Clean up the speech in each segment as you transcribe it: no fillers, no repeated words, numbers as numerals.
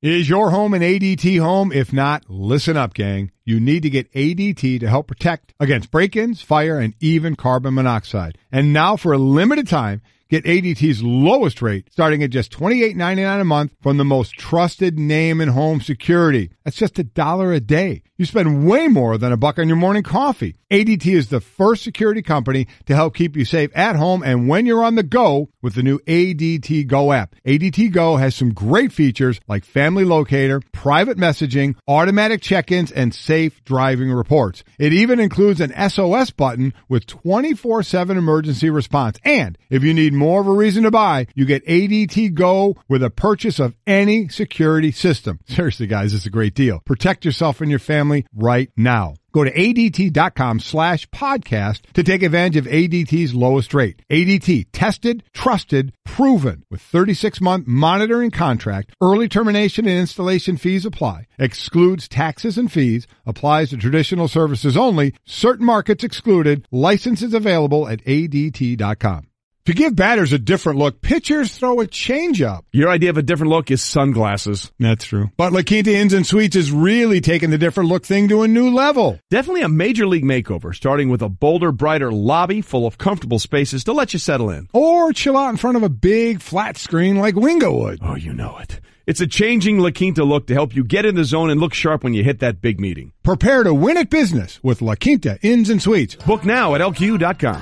Is your home an ADT home? If not, listen up, gang. You need to get ADT to help protect against break-ins, fire, and even carbon monoxide. And now, for a limited time, get ADT's lowest rate, starting at just $28.99 a month from the most trusted name in home security. That's just $1 a day. You spend way more than $1 on your morning coffee. ADT is the first security company to help keep you safe at home and when you're on the go with the new ADT Go app. ADT Go has some great features like family locator, private messaging, automatic check-ins, and safe driving reports. It even includes an SOS button with 24/7 emergency response. And if you need more of a reason to buy, you get ADT Go with a purchase of any security system. Seriously, guys, it's a great deal. Protect yourself and your family right now. Go to ADT.com/podcast to take advantage of ADT's lowest rate. ADT, tested, trusted, proven. With 36-month monitoring contract, early termination and installation fees apply. Excludes taxes and fees. Applies to traditional services only. Certain markets excluded. Licenses available at ADT.com. To give batters a different look, pitchers throw a changeup. Your idea of a different look is sunglasses. That's true. But La Quinta Inns and Suites is really taking the different look thing to a new level. Definitely a major league makeover, starting with a bolder, brighter lobby full of comfortable spaces to let you settle in. Or chill out in front of a big flat screen like Wingo would. Oh, you know it. It's a changing La Quinta look to help you get in the zone and look sharp when you hit that big meeting. Prepare to win at business with La Quinta Inns and Suites. Book now at LQ.com.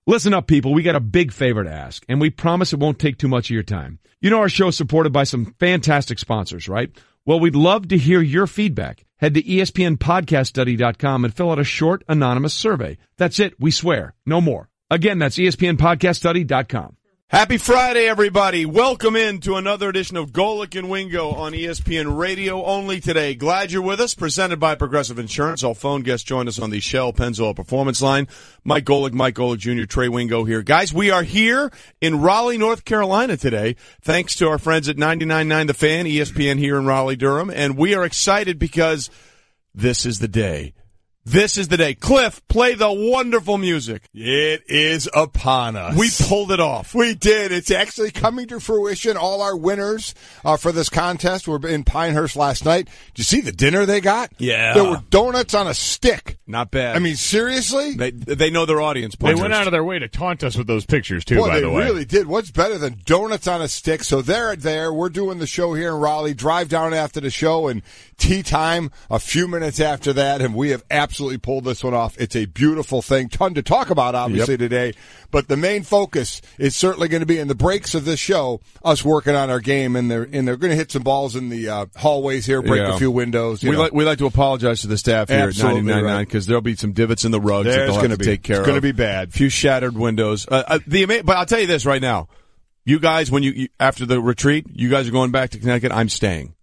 Listen up, people. We got a big favor to ask, and we promise it won't take too much of your time. You know our show's supported by some fantastic sponsors, right? Well, we'd love to hear your feedback. Head to ESPNPodcastStudy.com and fill out a short, anonymous survey. That's it. We swear. No more. Again, that's ESPNPodcastStudy.com. Happy Friday, everybody. Welcome in to another edition of Golic and Wingo on ESPN Radio only today. Glad you're with us. Presented by Progressive Insurance. All phone guests join us on the Shell Pennzoil Performance Line. Mike Golic Jr., Trey Wingo here. Guys, we are here in Raleigh, North Carolina today, thanks to our friends at 99.9 The Fan, ESPN here in Raleigh-Durham. And we are excited because this is the day. This is the day. Cliff, play the wonderful music. It is upon us. We pulled it off. We did. It's actually coming to fruition. All our winners for this contest were in Pinehurst last night. Did you see the dinner they got? Yeah. There were donuts on a stick. Not bad. I mean, seriously? They know their audience. They went out of their way to taunt us with those pictures, too, by the way. They really did. What's better than donuts on a stick? So they're there. We're doing the show here in Raleigh. Drive down after the show and tea time a few minutes after that, and we have absolutely pulled this one off. It's a beautiful thing. Ton to talk about, obviously, today. But the main focus is certainly going to be in the breaks of this show, us working on our game, and they're going to hit some balls in the hallways here, break a few windows. We like to apologize to the staff here at 99.9 because there'll be some divots in the rugs that they'll have to take care of. It's going to be bad. A few shattered windows. But I'll tell you this right now. You guys, when you after the retreat, you guys are going back to Connecticut. I'm staying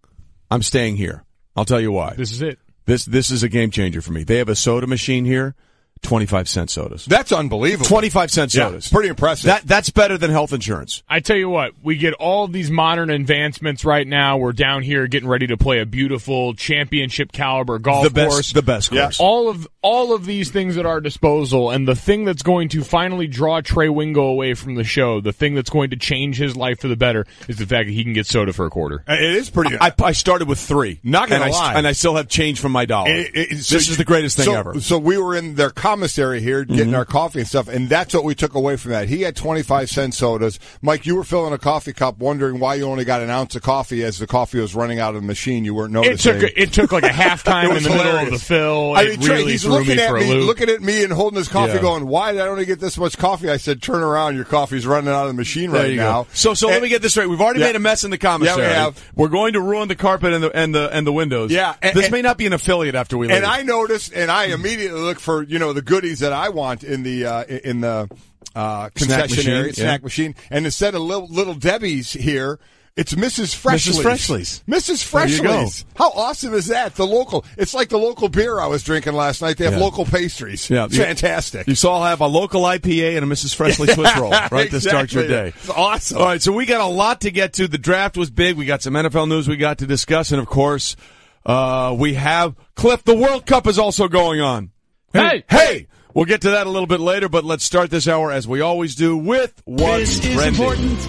here. I'll tell you why. This is it. This is a game changer for me. They have a soda machine here, 25-cent sodas. That's unbelievable. 25-cent sodas. Yeah, it's pretty impressive. That's better than health insurance. I tell you what, we get all of these modern advancements right now. We're down here getting ready to play a beautiful championship caliber golf course. The best course. All of these things at our disposal, and the thing that's going to finally draw Trey Wingo away from the show, the thing that's going to change his life for the better, is the fact that he can get soda for a quarter. It is pretty. I started with 3. Not going to lie. And I still have change from my dollar. This is the greatest thing ever. So we were in their commissary here getting our coffee and stuff, and that's what we took away from that. He had 25-cent sodas. Mike, you were filling a coffee cup wondering why you only got an ounce of coffee as the coffee was running out of the machine. You weren't noticing. It took like a halftime in the middle of the fill. He's looking at me and holding his coffee going, why did I only get this much coffee? I said, turn around. Your coffee's running out of the machine right now. So let me get this straight. We've already made a mess in the commissary. Yeah, we have. We're going to ruin the carpet and the windows. Yeah. This may not be an affiliate after we leave. And I noticed, and I immediately look for, the goodies that I want in the concession area, snack machine. And instead of little Debbie's here, it's Mrs. Freshley's. Mrs. Freshley's. How awesome is that? It's like the local beer I was drinking last night. They have local pastries. Yeah. It's fantastic. You all have a local IPA and a Mrs. Freshly Swiss roll, right, to start your day. It's awesome. All right, so we got a lot to get to. The draft was big. We got some NFL news we got to discuss. And, of course, we have Cliff. The World Cup is also going on. Hey! We'll get to that a little bit later, but let's start this hour, as we always do, with what's trending. This is important.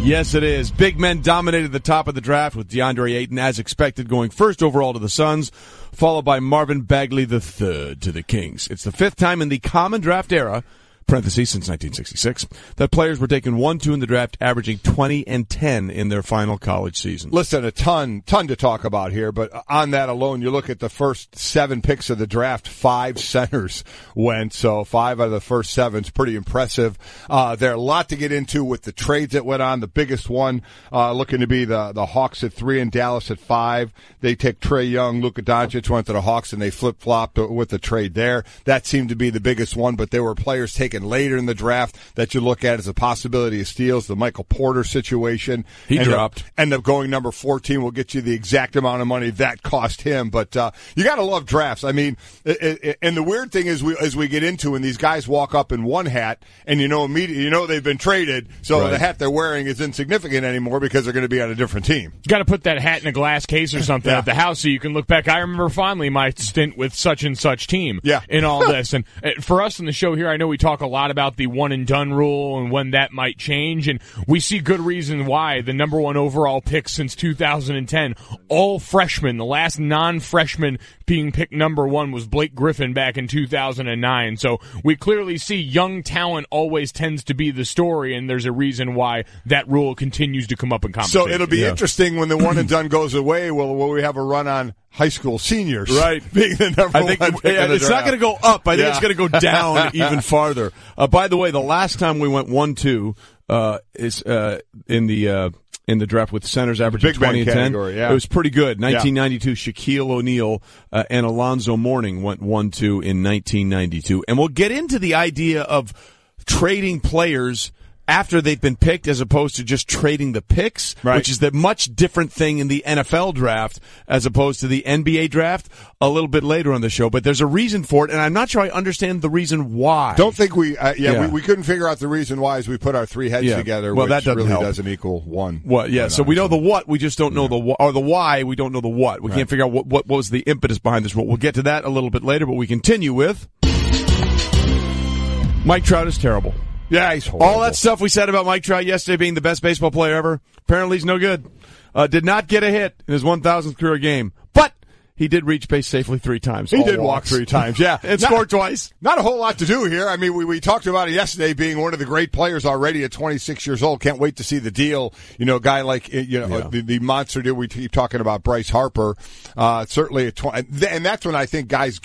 Yes, it is. Big men dominated the top of the draft with Deandre Ayton, as expected, going first overall to the Suns, followed by Marvin Bagley III to the Kings. It's the fifth time in the common draft era, parentheses, since 1966, that players were taken 1-2 in the draft, averaging 20 and 10 in their final college season. Listen, a ton to talk about here, but on that alone, you look at the first 7 picks of the draft, 5 centers went, so 5 out of the first 7 is pretty impressive. There are a lot to get into with the trades that went on. The biggest one looking to be the Hawks at 3 and Dallas at 5. They take Trae Young, Luka Doncic went to the Hawks, and they flip-flopped with the trade there. That seemed to be the biggest one, but there were players taken later in the draft that you look at as a possibility of steals. The Michael Porter situation. He dropped. End up going number 14. Will get you the exact amount of money that cost him. But you got to love drafts. I mean, and the weird thing is, as we get into, and these guys walk up in one hat, and immediately they've been traded, so right. The hat they're wearing is insignificant anymore because they're going to be on a different team. You got to put that hat in a glass case or something at the house so you can look back. I remember fondly my stint with such and such team. In all this, and for us in the show here, I know we talk a lot about the one and done rule and when that might change, and we see good reason why. The number 1 overall pick since 2010, all freshmen. The last non-freshman being picked number 1 was Blake Griffin back in 2009. So we clearly see young talent always tends to be the story, and there's a reason why that rule continues to come up in conversation. So it'll be interesting when the one and done goes away. Will we have a run on high school seniors? Right. Being the number 1 pick in the it's not going to go up. I think it's going to go down even farther. By the way, the last time we went 1-2 is in the draft with centers averaging 20 and 10. Category, yeah. It was pretty good. 1992, Shaquille O'Neal and Alonzo Mourning went 1-2 in 1992. And we'll get into the idea of trading players after they've been picked as opposed to just trading the picks, which is the much different thing in the NFL draft as opposed to the NBA draft a little bit later on the show. But there's a reason for it, and I'm not sure I understand the reason why. Don't think we couldn't figure out the reason why as we put our 3 heads together, well, which that doesn't really help. doesn't equal 1. Well, yeah, so we know the what, we just don't know the or the why, we don't know the what. We can't figure out what was the impetus behind this rule. We'll get to that a little bit later, but we continue with Mike Trout is terrible. Yeah, he's horrible. All that stuff we said about Mike Trout yesterday being the best baseball player ever, apparently he's no good. Did not get a hit in his 1,000th career game, but he did reach base safely 3 times. He did walk 3 times, yeah. And scored twice. Not a whole lot to do here. I mean, we talked about it yesterday being one of the great players already at 26 years old. Can't wait to see the deal. A guy like, the monster deal we keep talking about, Bryce Harper. Certainly and that's when I think guys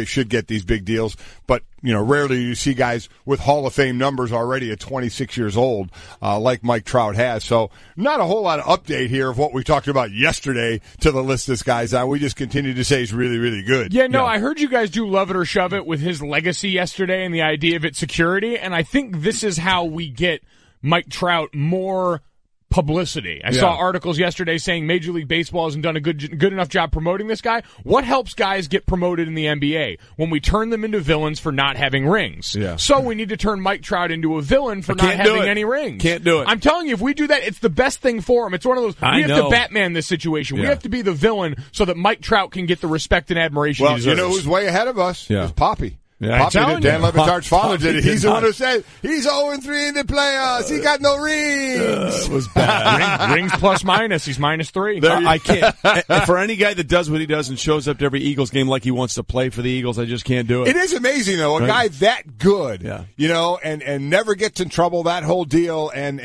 should get these big deals. But, rarely do you see guys with Hall of Fame numbers already at 26 years old, like Mike Trout has. So not a whole lot of update here of what we talked about yesterday to the list this guy's on. We just continue to say he's really, really good. Yeah, I heard you guys do love it or shove it with his legacy yesterday and the idea of its security, and I think this is how we get Mike Trout more publicity. I saw articles yesterday saying Major League Baseball hasn't done a good enough job promoting this guy. What helps guys get promoted in the NBA? When we turn them into villains for not having rings. Yeah. So we need to turn Mike Trout into a villain for not having any rings. Can't do it. I'm telling you, if we do that, it's the best thing for him. It's one of those, we have to Batman this situation. We have to be the villain so that Mike Trout can get the respect and admiration he deserves. You know who's way ahead of us? Yeah. Is Poppy. Yeah, Poppy, Dan Levitar's father did it. He's the one who said he's 0-3 in the playoffs. He got no rings. It was bad. Rings plus minus. He's -3. I can't. For any guy that does what he does and shows up to every Eagles game like he wants to play for the Eagles, I just can't do it. It is amazing though, a guy that good, and never gets in trouble. That whole deal, and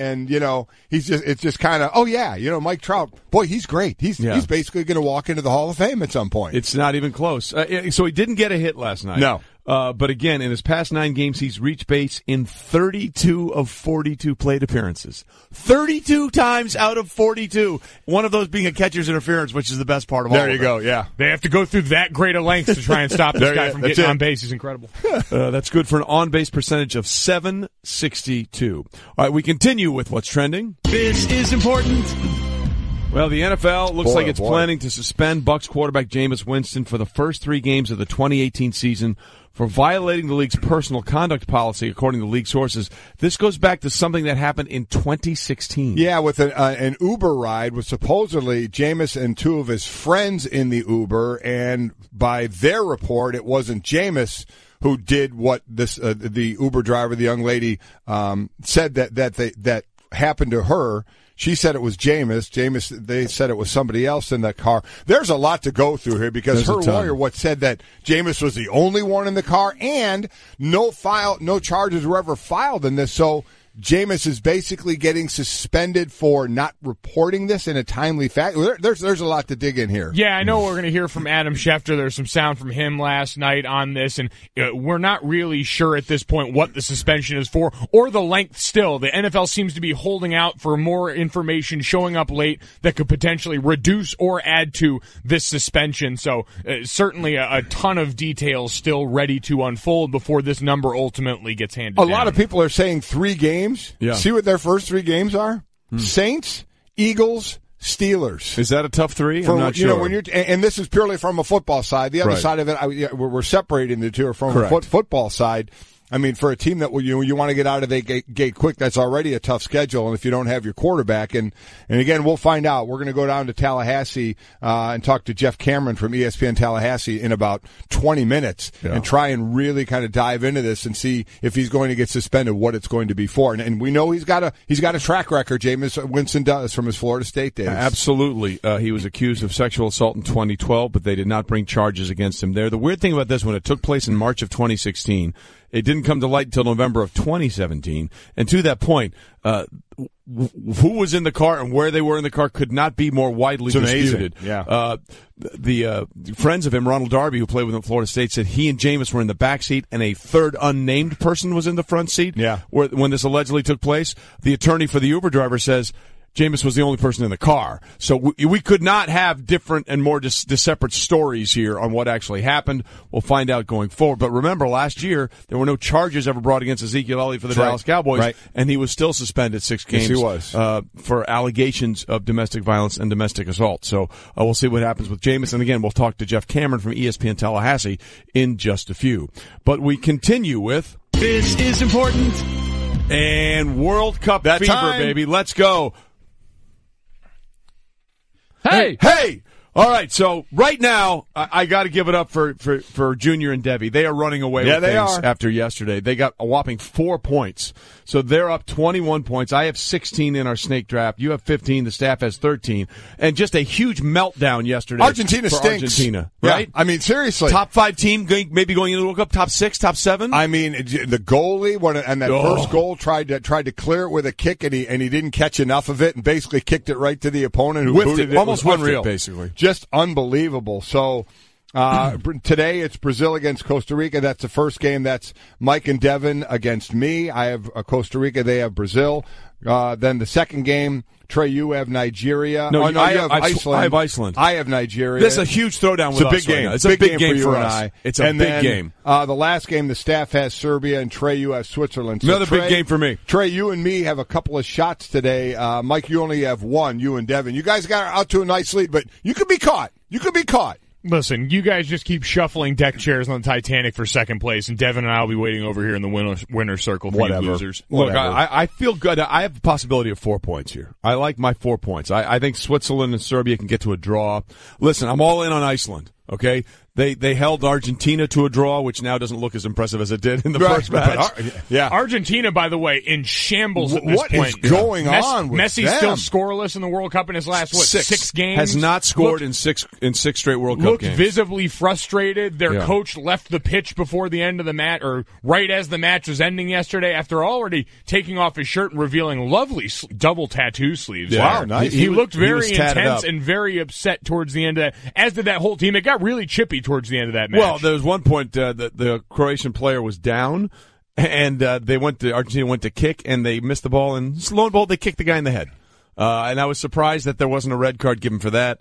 it's just kind of Mike Trout, boy, he's great. He's basically going to walk into the Hall of Fame at some point. It's not even close. So he didn't get a hit last night. No. But again, in his past 9 games, he's reached base in 32 of 42 plate appearances. 32 times out of 42. One of those being a catcher's interference, which is the best part of all of it. There you go, yeah. They have to go through that great a length to try and stop this guy from getting on base. He's incredible. That's good for an on-base percentage of .762. All right, we continue with what's trending. This is important. Well, the NFL looks like it's planning to suspend Bucs quarterback Jameis Winston for the first 3 games of the 2018 season for violating the league's personal conduct policy, according to league sources. This goes back to something that happened in 2016. Yeah, with an Uber ride with supposedly Jameis and 2 of his friends in the Uber, and by their report, it wasn't Jameis who did what the Uber driver, the young lady, said that happened to her. She said it was Jameis. They said it was somebody else in the car. There's a lot to go through here because her lawyer said that Jameis was the only one in the car, and no charges were ever filed in this. So Jameis is basically getting suspended for not reporting this in a timely fashion. There's a lot to dig in here. Yeah, I know we're going to hear from Adam Schefter. There's some sound from him last night on this, and we're not really sure at this point what the suspension is for or the length still. The NFL seems to be holding out for more information showing up late that could potentially reduce or add to this suspension. So certainly a ton of details still ready to unfold before this number ultimately gets handed down. A lot of people are saying 3 games. Yeah. See what their first 3 games are? Saints, Eagles, Steelers. Is that a tough 3? I'm not sure. When and this is purely from a football side. The other side of it, we're separating the two from a football side. I mean, for a team that you want to get out of the gate quick, that's already a tough schedule. And if you don't have your quarterback, and again, we'll find out. We're going to go down to Tallahassee and talk to Jeff Cameron from ESPN Tallahassee in about 20 minutes and try and really kind of dive into this and see if he's going to get suspended, what it's going to be for. And we know he's got a track record. Jameis Winston does from his Florida State days. Absolutely, he was accused of sexual assault in 2012, but they did not bring charges against him there. The weird thing about this, when it took place in March of 2016. It didn't come to light until November of 2017. And to that point, who was in the car and where they were in the car could not be more widely disputed. Yeah. The friends of him, Ronald Darby, who played with him at Florida State, said he and Jameis were in the back seat and a third unnamed person was in the front seat when this allegedly took place. The attorney for the Uber driver says Jameis was the only person in the car. So we could not have different and more separate stories here on what actually happened. We'll find out going forward. But remember, last year, there were no charges ever brought against Ezekiel Elliott for the Dallas Cowboys, and he was still suspended 6 games for allegations of domestic violence and domestic assault. So we'll see what happens with Jameis. And again, we'll talk to Jeff Cameron from ESPN Tallahassee in just a few. But we continue with This is important. And World Cup fever, baby. Let's go. Hey! All right, so right now, I got to give it up for Junior and Debbie. They are running away with things after yesterday. They got a whopping 4 points. So they're up 21 points. I have 16 in our snake draft. You have 15. The staff has 13. And just a huge meltdown yesterday. Argentina stinks. Argentina, right? Yeah. I mean, seriously. Top 5 team, maybe going into the World Cup. Top 6, top 7. I mean, the goalie, first goal, tried to clear it with a kick, and he didn't catch enough of it, and basically kicked it right to the opponent who whiffed booted it. Almost unreal, basically. Just unbelievable. So today it's Brazil against Costa Rica. That's the first game. That's Mike and Devin against me. I have Costa Rica. They have Brazil. Then the second game, Trey, you have Nigeria. I have Iceland. I have Iceland. I have Nigeria. This is a huge throwdown with us. It's a big game. It's a big game for us. I. It's a big game. The last game, the staff has Serbia, and Trey, you have Switzerland. So Another big game for me. Trey, you and me have a couple of shots today. Mike, you only have one, you and Devin. You guys got out to a nice lead, but you could be caught. Listen, you guys just keep shuffling deck chairs on the Titanic for second place, and Devin and I will be waiting over here in the winner's circle for you losers. Look, I feel good. I have the possibility of 4 points here. I like my 4 points. I think Switzerland and Serbia can get to a draw. Listen, I'm all in on Iceland, okay? They held Argentina to a draw, which now doesn't look as impressive as it did in the first match. Argentina, by the way, in shambles at this point. What is going on with Messi them? still scoreless in the World Cup in his last, 6 games? Has not scored in six straight World Cup games. Looked visibly frustrated. Their coach left the pitch before the end of the match, or right as the match was ending yesterday, after already taking off his shirt and revealing lovely double tattoo sleeves. Yeah. Wow, nice. He looked very intense and very upset towards the end of that, as did that whole team. It got really chippy towards the end of that match. Well, there was one point the Croatian player was down, and Argentina went to kick, and they missed the ball, and lo and behold, they kicked the guy in the head. And I was surprised that there wasn't a red card given for that.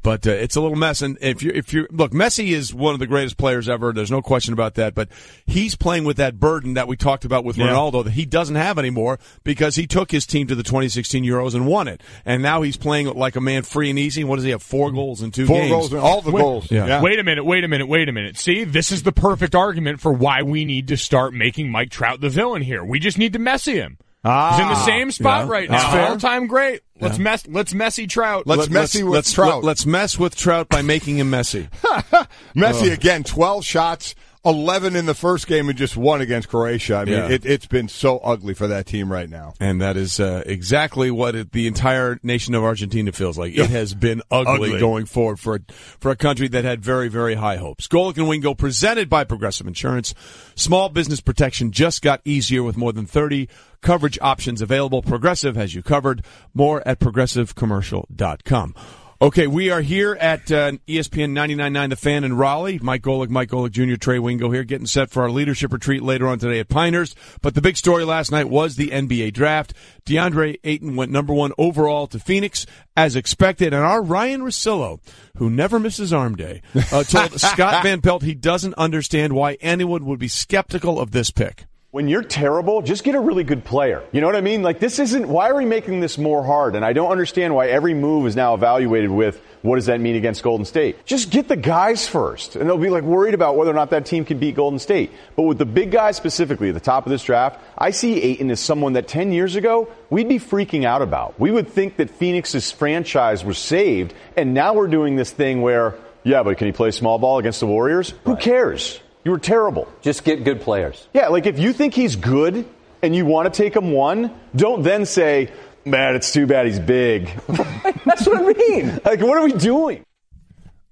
But it's a little mess. And if you look, Messi is one of the greatest players ever. There's no question about that. But he's playing with that burden that we talked about with Ronaldo that he doesn't have anymore because he took his team to the 2016 Euros and won it. And now he's playing like a man free and easy. What does he have? 4 goals in 2 games. 4 goals in all the goals. Yeah. Wait a minute. See, this is the perfect argument for why we need to start making Mike Trout the villain here. We just need to Messi him. He's in the same spot right now. All-time great. Let's Messi Trout. Let's Trout. Let's mess with Trout by making him messy. Messi again, 12 shots 11 in the first game and just 1 against Croatia. I mean, it's been so ugly for that team right now. And that is exactly what the entire nation of Argentina feels like. It has been ugly going forward for a country that had very, very high hopes. Golic and Wingo, presented by Progressive Insurance. Small business protection just got easier with more than 30 coverage options available. Progressive has you covered. More at progressivecommercial.com. Okay, we are here at ESPN 99.9 The Fan in Raleigh. Mike Golic Jr., Trey Wingo here, getting set for our leadership retreat later on today at Pinehurst. But the big story last night was the NBA draft. Deandre Ayton went number 1 overall to Phoenix, as expected. And our Ryan Russillo, who never misses arm day, told Scott Van Pelt he doesn't understand why anyone would be skeptical of this pick. When you're terrible, just get a really good player. You know what I mean? Like, this isn't, why are we making this more hard? And I don't understand why every move is now evaluated with, what does that mean against Golden State? Just get the guys first. And they'll be like worried about whether or not that team can beat Golden State. But with the big guys specifically at the top of this draft, I see Ayton as someone that 10 years ago, we'd be freaking out about. We would think that Phoenix's franchise was saved. And now we're doing this thing where, yeah, but can he play small ball against the Warriors? Who cares? You were terrible. Just get good players. Yeah, like if you think he's good and you want to take him 1, don't then say, man, it's too bad he's big. That's what I mean. Like, what are we doing?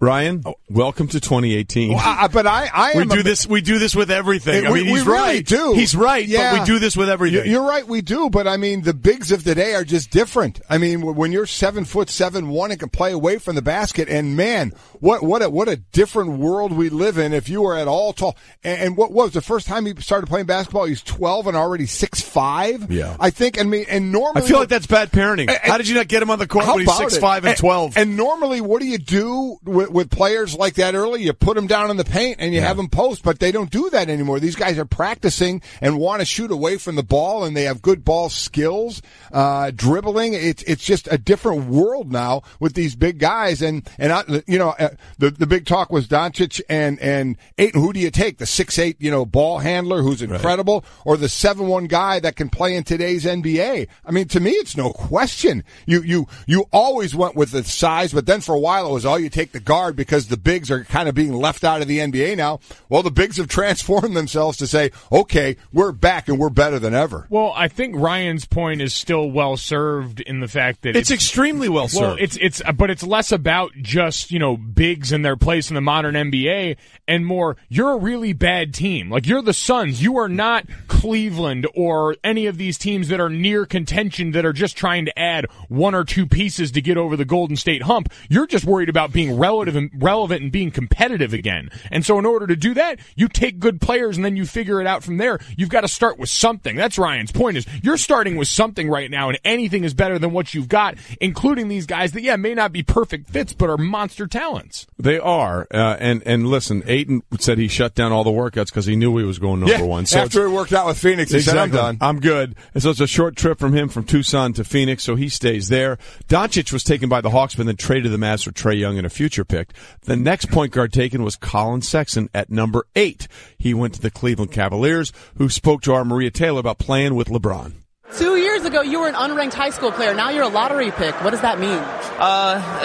Ryan, welcome to 2018. But I am we do this with everything. I mean, he's we right. Really do. He's right, yeah. But we do this with everything. You're right, we do. But I mean, the bigs of today are just different. I mean, when you're 7'7", and can play away from the basket, and man, what a different world we live in. If you are at all tall, and what was the first time he started playing basketball? He's 12 and already 6'5". Yeah, I think. I mean, and normally I feel like that's bad parenting. How did you not get him on the court when he's 6'5" and 12? And normally, what do you do with players like that early? You put them down in the paint and you have them post, but they don't do that anymore. These guys are practicing and want to shoot away from the ball, and they have good ball skills, dribbling. It's just a different world now with these big guys. And the big talk was Doncic and Ayton. Who do you take? The 6'8", ball handler who's incredible, or the 7'1" guy that can play in today's NBA? I mean, to me, it's no question. You always went with the size, but then for a while it was, you take the guard because the bigs are kind of being left out of the NBA now. Well, the bigs have transformed themselves to say, okay, we're back and we're better than ever. Well, I think Ryan's point is still well served in the fact that it's extremely well served. Well, but it's less about just, bigs and their place in the modern NBA and more, you're a really bad team. Like, you're the Suns. You are not Cleveland or any of these teams that are near contention that are just trying to add 1 or 2 pieces to get over the Golden State hump. You're just worried about being relevant and being competitive again. And so in order to do that, you take good players and then you figure it out from there. You've got to start with something. That's Ryan's point, is you're starting with something right now, and anything is better than what you've got, including these guys that, may not be perfect fits, but are monster talents. They are. And listen, Ayton said he shut down all the workouts because he knew he was going number 1. So after it worked out with Phoenix, he said, I'm done. I'm good. And so it's a short trip from him from Tucson to Phoenix, so he stays there. Doncic was taken by the Hawks, but then traded to the Mavs for Trae Young and a future pick. The next point guard taken was Colin Sexton at number 8. He went to the Cleveland Cavaliers, who spoke to our Maria Taylor about playing with LeBron. 2 years ago, you were an unranked high school player. Now you're a lottery pick. What does that mean?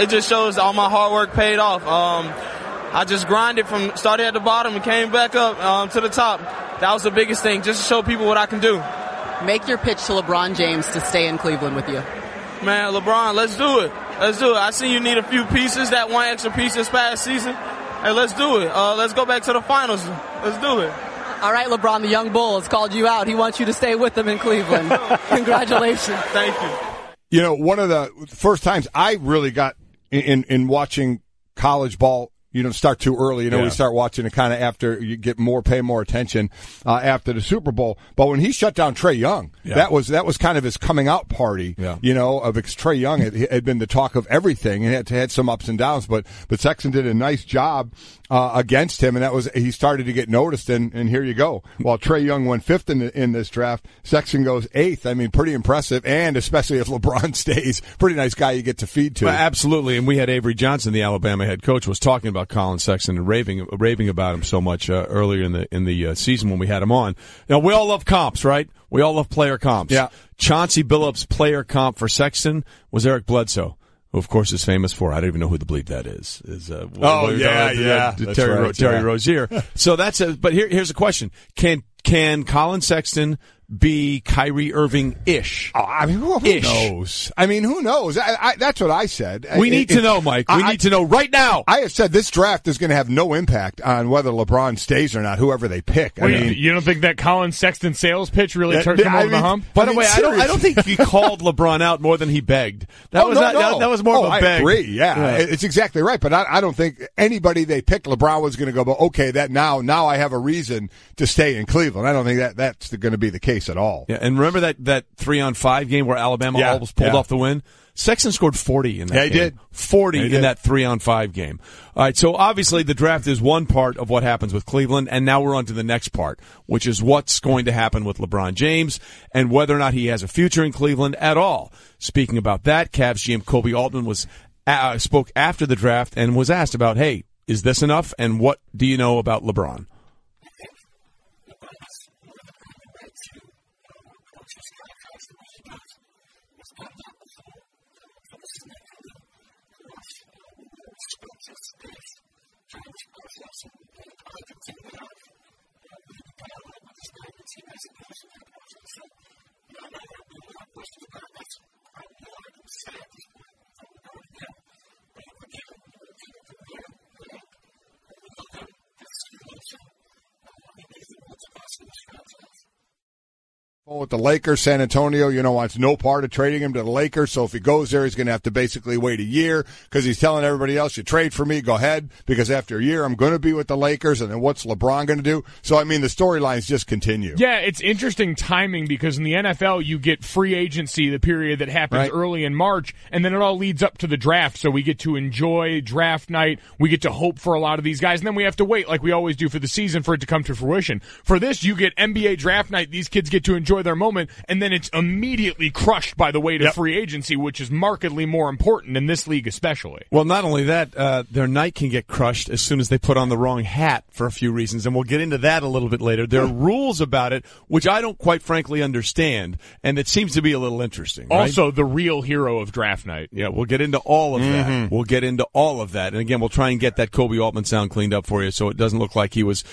It just shows all my hard work paid off. I just grinded started at the bottom and came back up to the top. That was the biggest thing, just to show people what I can do. Make your pitch to LeBron James to stay in Cleveland with you. Man, LeBron, let's do it. Let's do it. I see you need a few pieces, that one extra piece this past season. Hey, let's do it. Let's go back to the finals. Let's do it. All right, LeBron, the young bull has called you out. He wants you to stay with him in Cleveland. Congratulations. Thank you. One of the first times I really got in watching college ball, start too early. We start watching it kind of after you pay more attention after the Super Bowl. But when he shut down Trae Young, that was kind of his coming out party. Yeah. Trae Young had been the talk of everything and had some ups and downs. But Sexton did a nice job against him, and he started to get noticed. And here you go. While Trae Young went 5th in this draft, Sexton goes 8th. I mean, pretty impressive, and especially if LeBron stays, pretty nice guy you get to feed to. Well, absolutely. And we had Avery Johnson, the Alabama head coach, was talking about Colin Sexton and raving about him so much earlier in the season when we had him on. Now, we all love comps, right? We all love player comps. Yeah. Chauncey Billups' player comp for Sexton was Eric Bledsoe, who of course is famous for, I don't even know who the bleep that is. Terry Rozier. So but here's a question. Can Colin Sexton be Kyrie Irving-ish? I mean, who knows? Who knows? That's what I said. We need to know, Mike. We need to know right now. I have said this draft is going to have no impact on whether LeBron stays or not, whoever they pick. You don't think that Colin Sexton sales pitch really turned him over the hump? By the way, I don't think he called LeBron out more than he begged. That was more of a beg. I agree, yeah. It's exactly right. But I don't think anybody they picked, LeBron was going to go, okay, now I have a reason to stay in Cleveland. I don't think that's going to be the case at all. Yeah, and remember that 3-on-5 game where Alabama almost pulled off the win? Sexton scored 40 in that game. He did. 40 in that 3-on-5 game. All right, so obviously the draft is one part of what happens with Cleveland, and now we're on to the next part, which is what's going to happen with LeBron James and whether or not he has a future in Cleveland at all. Speaking about that, Cavs GM Kobe Altman spoke after the draft and was asked about, hey, is this enough, and what do you know about LeBron? With the Lakers, San Antonio, wants no part of trading him to the Lakers. So if he goes there, he's going to have to basically wait a year because he's telling everybody else, you trade for me, go ahead, because after a year I'm going to be with the Lakers. And then what's LeBron going to do? So, the storylines just continue. Yeah, it's interesting timing because in the NFL, you get free agency, the period that happens early in March, and then it all leads up to the draft. So we get to enjoy draft night. We get to hope for a lot of these guys. And then we have to wait, like we always do for the season, for it to come to fruition. For this, you get NBA draft night. These kids get to enjoy their moment, and then it's immediately crushed by the weight of free agency, which is markedly more important in this league especially. Well, not only that, their night can get crushed as soon as they put on the wrong hat for a few reasons, and we'll get into that a little bit later. There are rules about it, which I don't quite frankly understand, and it seems to be a little interesting. Also, the real hero of draft night. Yeah, we'll get into all of that. We'll get into all of that. And again, we'll try and get that Kobe Altman sound cleaned up for you so it doesn't look like he was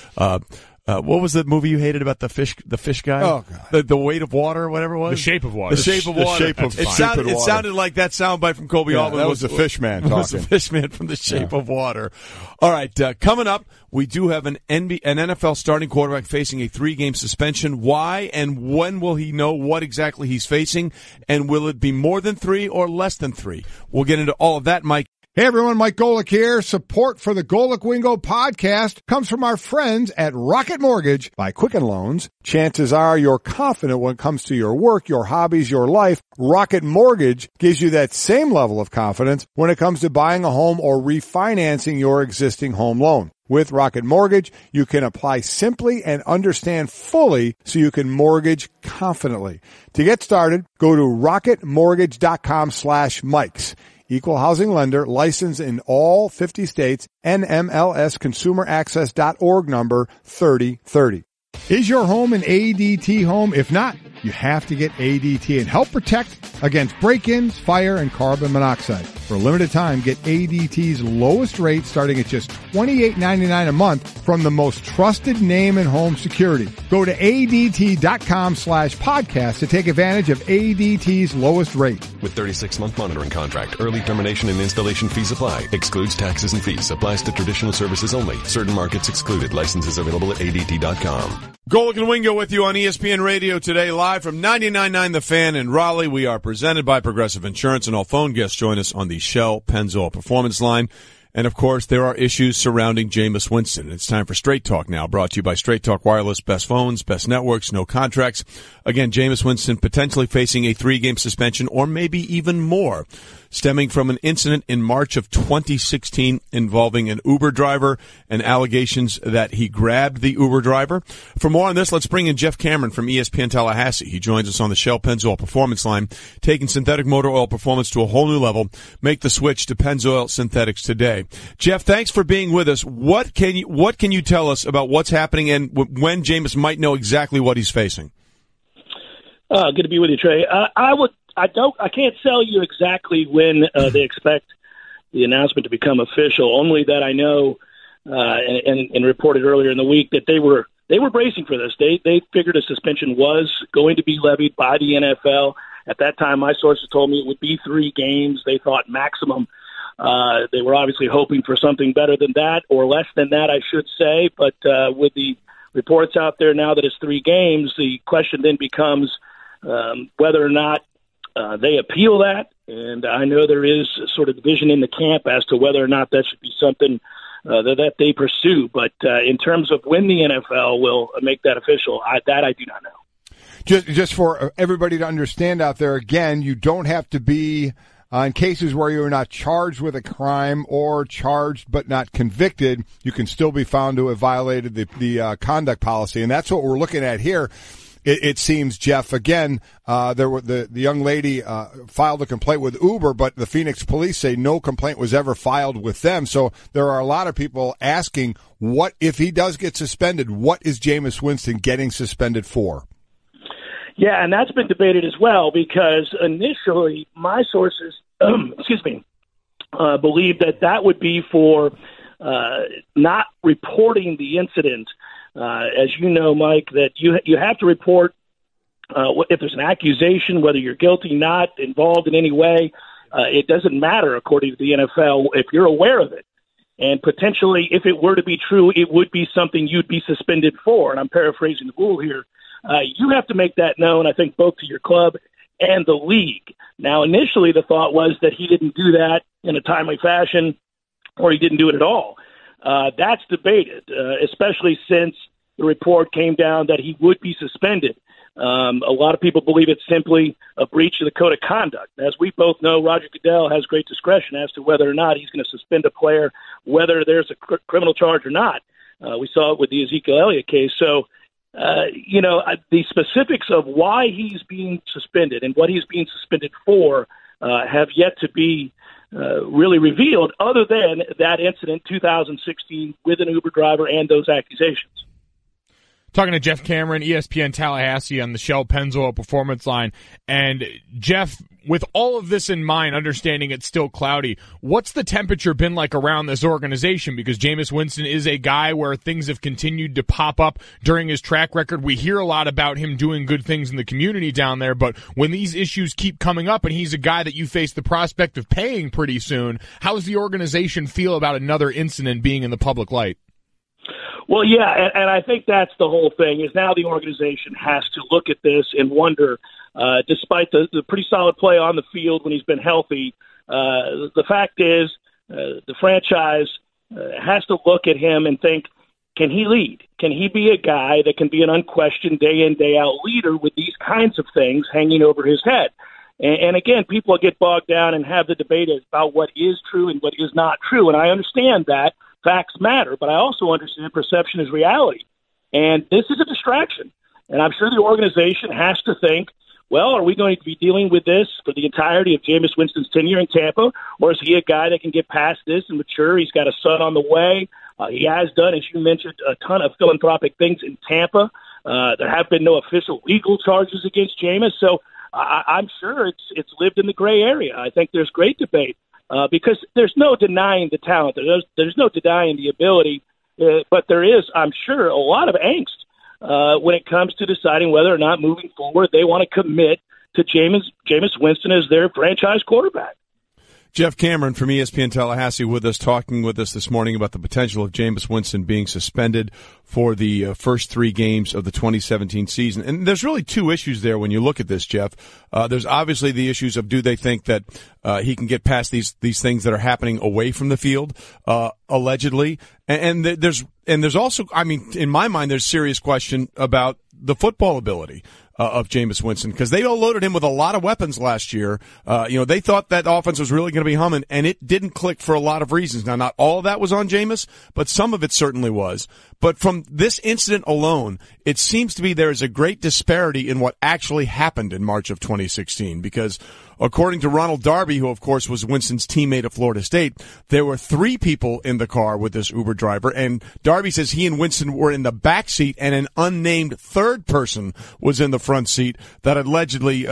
what was the movie you hated about the fish guy? Oh, God. The Weight of Water, or whatever it was? The Shape of Water. The Shape of Water. It sounded like that soundbite from Kobe Altman. That was the fish man talking. It was the fish man from The Shape of Water. All right, coming up, we do have an NFL starting quarterback facing a 3-game suspension. Why and when will he know what exactly he's facing? And will it be more than 3 or less than 3? We'll get into all of that, Mike. Hey everyone, Mike Golic here. Support for the Golic Wingo podcast comes from our friends at Rocket Mortgage by Quicken Loans. Chances are you're confident when it comes to your work, your hobbies, your life. Rocket Mortgage gives you that same level of confidence when it comes to buying a home or refinancing your existing home loan. With Rocket Mortgage, you can apply simply and understand fully so you can mortgage confidently. To get started, go to rocketmortgage.com/Mikes. Equal housing lender, licensed in all 50 states, NMLS consumeraccess.org number 3030. Is your home an ADT home? If not, you have to get ADT and help protect against break-ins, fire, and carbon monoxide. For a limited time, get ADT's lowest rate starting at just $28.99 a month from the most trusted name in home security. Go to ADT.com/podcast to take advantage of ADT's lowest rate. With 36-month monitoring contract, early termination and installation fees apply. Excludes taxes and fees. Applies to traditional services only. Certain markets excluded. Licenses available at ADT.com. Golic and Wingo with you on ESPN Radio today, live from 99.9 The Fan in Raleigh. We are presented by Progressive Insurance, and all phone guests join us on the Shell Pennzoil Performance Line. And, of course, there are issues surrounding Jameis Winston. It's time for Straight Talk now, brought to you by Straight Talk Wireless. Best phones, best networks, no contracts. Again, Jameis Winston potentially facing a 3-game suspension or maybe even more, stemming from an incident in March of 2016 involving an Uber driver and allegations that he grabbed the Uber driver. For more on this, let's bring in Jeff Cameron from ESPN Tallahassee. He joins us on the Shell Pennzoil Performance Line, taking synthetic motor oil performance to a whole new level. Make the switch to Pennzoil Synthetics today. Jeff, thanks for being with us. What can you tell us about what's happening and when Jameis might know exactly what he's facing? Good to be with you, Trey. I would I can't tell you exactly when they expect the announcement to become official. Only that I know, and reported earlier in the week that they were bracing for this. They figured a suspension was going to be levied by the NFL. At that time, my sources told me it would be 3 games. They thought maximum. They were obviously hoping for something better than that, or less than that, I should say. But with the reports out there now that it's 3 games, the question then becomes whether or not they appeal that. And I know there is sort of division in the camp as to whether or not that should be something that they pursue. But in terms of when the NFL will make that official, I do not know. Just for everybody to understand out there, again, you don't have to be in cases where you're not charged with a crime or charged but not convicted. You can still be found to have violated the conduct policy, and that's what we're looking at here. It seems, Jeff, again, the young lady filed a complaint with Uber, but the Phoenix police say no complaint was ever filed with them. So there are a lot of people asking, what if he does get suspended? What is Jameis Winston getting suspended for? Yeah, and that's been debated as well, because initially my sources, believe that would be for not reporting the incident. As you know, Mike, that you have to report if there's an accusation, whether you're guilty, not involved in any way. It doesn't matter, according to the NFL, if you're aware of it. And potentially, if it were to be true, it would be something you'd be suspended for. And I'm paraphrasing the rule here. You have to make that known, I think, both to your club and the league. Now, initially, the thought was that he didn't do that in a timely fashion, or he didn't do it at all. That's debated, especially since the report came down that he would be suspended. A lot of people believe it's simply a breach of the code of conduct. As we both know, Roger Goodell has great discretion as to whether or not he's going to suspend a player, whether there's a criminal charge or not. We saw it with the Ezekiel Elliott case. So, the specifics of why he's being suspended and what he's being suspended for have yet to be really revealed, other than that incident 2016 with an Uber driver and those accusations. Talking to Jeff Cameron, ESPN Tallahassee on the Shell Pennzoil Performance Line. And Jeff, with all of this in mind, understanding it's still cloudy, what's the temperature been like around this organization? Because Jameis Winston is a guy where things have continued to pop up during his track record. We hear a lot about him doing good things in the community down there, but when these issues keep coming up and he's a guy that you face the prospect of paying pretty soon, how does the organization feel about another incident being in the public light? Well, yeah, and I think that's the whole thing, is now the organization has to look at this and wonder, despite the pretty solid play on the field when he's been healthy, the fact is the franchise has to look at him and think, can he lead? Can he be a guy that can be an unquestioned day-in, day-out leader with these kinds of things hanging over his head? And again, people get bogged down and have the debate about what is true and what is not true, and I understand that. Facts matter, but I also understand perception is reality. And this is a distraction. And I'm sure the organization has to think, well, are we going to be dealing with this for the entirety of Jameis Winston's tenure in Tampa, or is he a guy that can get past this and mature? He's got a son on the way. He has done, as you mentioned, a ton of philanthropic things in Tampa. There have been no official legal charges against Jameis, so I'm sure it's lived in the gray area. I think there's great debate. Because there's no denying the talent. There's no denying the ability, but there is, I'm sure, a lot of angst when it comes to deciding whether or not moving forward they want to commit to Jameis Winston as their franchise quarterback. Jeff Cameron from ESPN Tallahassee with us, talking with us this morning about the potential of Jameis Winston being suspended for the first 3 games of the 2017 season. And there's really 2 issues there when you look at this, Jeff. There's obviously the issues of, do they think that he can get past these things that are happening away from the field, allegedly? And there's also, I mean, in my mind, there's serious question about the football ability of Jameis Winston, because they all loaded him with a lot of weapons last year. They thought that offense was really going to be humming, and it didn't click for a lot of reasons. Now, not all of that was on Jameis, but some of it certainly was. But from this incident alone, it seems to be there is a great disparity in what actually happened in March of 2016, because according to Ronald Darby, who of course was Winston's teammate at Florida State, there were 3 people in the car with this Uber driver, and Darby says he and Winston were in the back seat and an unnamed third person was in the front seat that allegedly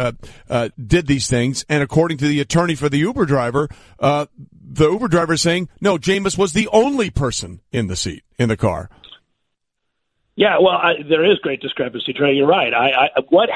did these things. And according to the attorney for the Uber driver is saying, no, Jameis was the only person in the car. Yeah, well, there is great discrepancy, Trey. You're right. What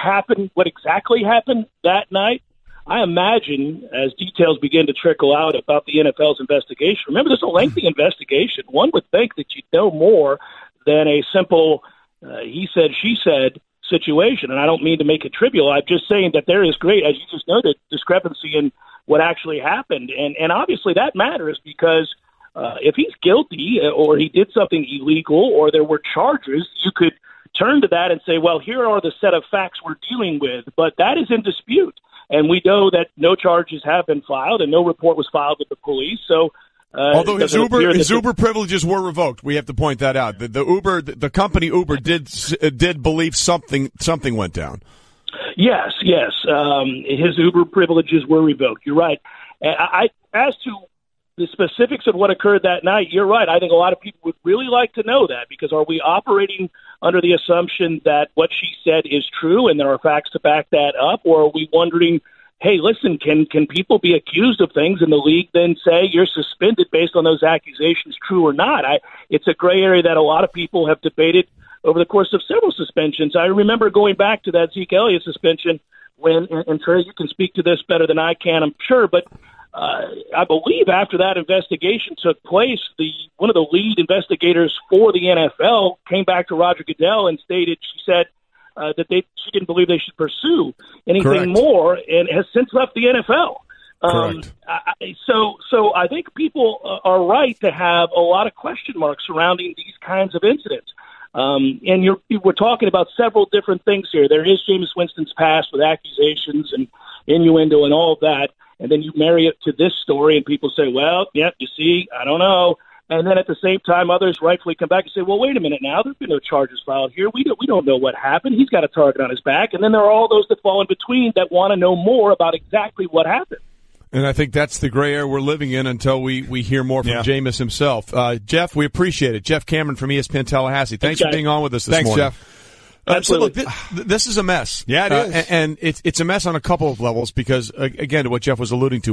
exactly happened that night? I imagine as details begin to trickle out about the NFL's investigation. Remember, this is a lengthy investigation. One would think that you'd know more than a simple he said, she said situation. And I don't mean to make it trivial. I'm just saying that there is great, as you just noted, discrepancy in what actually happened. And obviously that matters because if he's guilty or he did something illegal or there were charges, you could turn to that and say, well, here are the set of facts we're dealing with. But that is in dispute. And we know that no charges have been filed and no report was filed with the police. So, although his Uber privileges were revoked, we have to point that out. The company Uber did believe something went down. Yes. His Uber privileges were revoked. You're right. As to the specifics of what occurred that night, you're right. I think a lot of people would really like to know that, because are we operating under the assumption that what she said is true and there are facts to back that up, or are we wondering, hey, listen, can people be accused of things and the league then say you're suspended based on those accusations, true or not? It's a gray area that a lot of people have debated over the course of several suspensions. I remember going back to that Zeke Elliott suspension when, and Trey, you can speak to this better than I can, I'm sure, but I believe after that investigation took place, one of the lead investigators for the NFL came back to Roger Goodell and stated, she said that she didn't believe they should pursue anything more, and has since left the NFL. So I think people are right to have a lot of question marks surrounding these kinds of incidents. And we're talking about several different things here. There is Jameis Winston's past with accusations and innuendo and all of that. And then you marry it to this story and people say, well, yeah, you see, I don't know. And then at the same time, others rightfully come back and say, well, wait a minute now. There's been no charges filed here. We don't know what happened. He's got a target on his back. And then there are all those that fall in between that want to know more about exactly what happened. And I think that's the gray area we're living in until we hear more from Jameis himself. Jeff, we appreciate it. Jeff Cameron from ESPN Tallahassee. Thanks for being on with us this morning. Thanks, Jeff. So look, this is a mess. Yeah, it is. And it's a mess on a couple of levels because, again, to what Jeff was alluding to,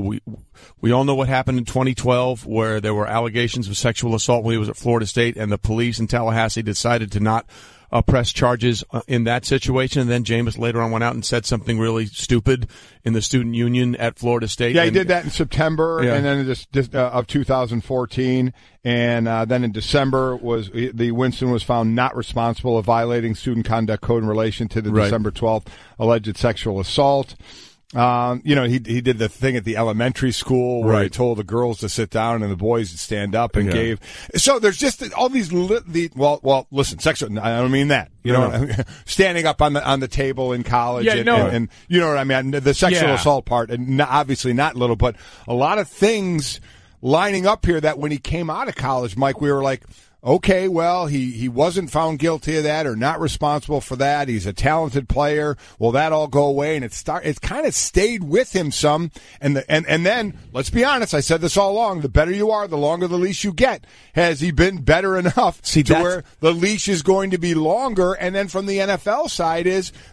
we all know what happened in 2012 where there were allegations of sexual assault when he was at Florida State, and the police in Tallahassee decided to not press charges in that situation. And then Jameis later on went out and said something really stupid in the student union at Florida State. Yeah, he did that in September and then of 2014. And then in December Winston was found not responsible of violating student conduct code in relation to the December 12th alleged sexual assault. He did the thing at the elementary school where he told the girls to sit down and the boys to stand up and gave. So there's just all these listen, sexual. I don't mean that. Standing up on the table in college and you know what I mean. The sexual assault part, and obviously not little, but a lot of things lining up here that when he came out of college, Mike, we were like, okay, well, he wasn't found guilty of that or not responsible for that. He's a talented player. Will that all go away? And it's kind of stayed with him some. And then, let's be honest, I said this all along, the better you are, the longer the leash you get. Has he been better enough where the leash is going to be longer? And then from the NFL side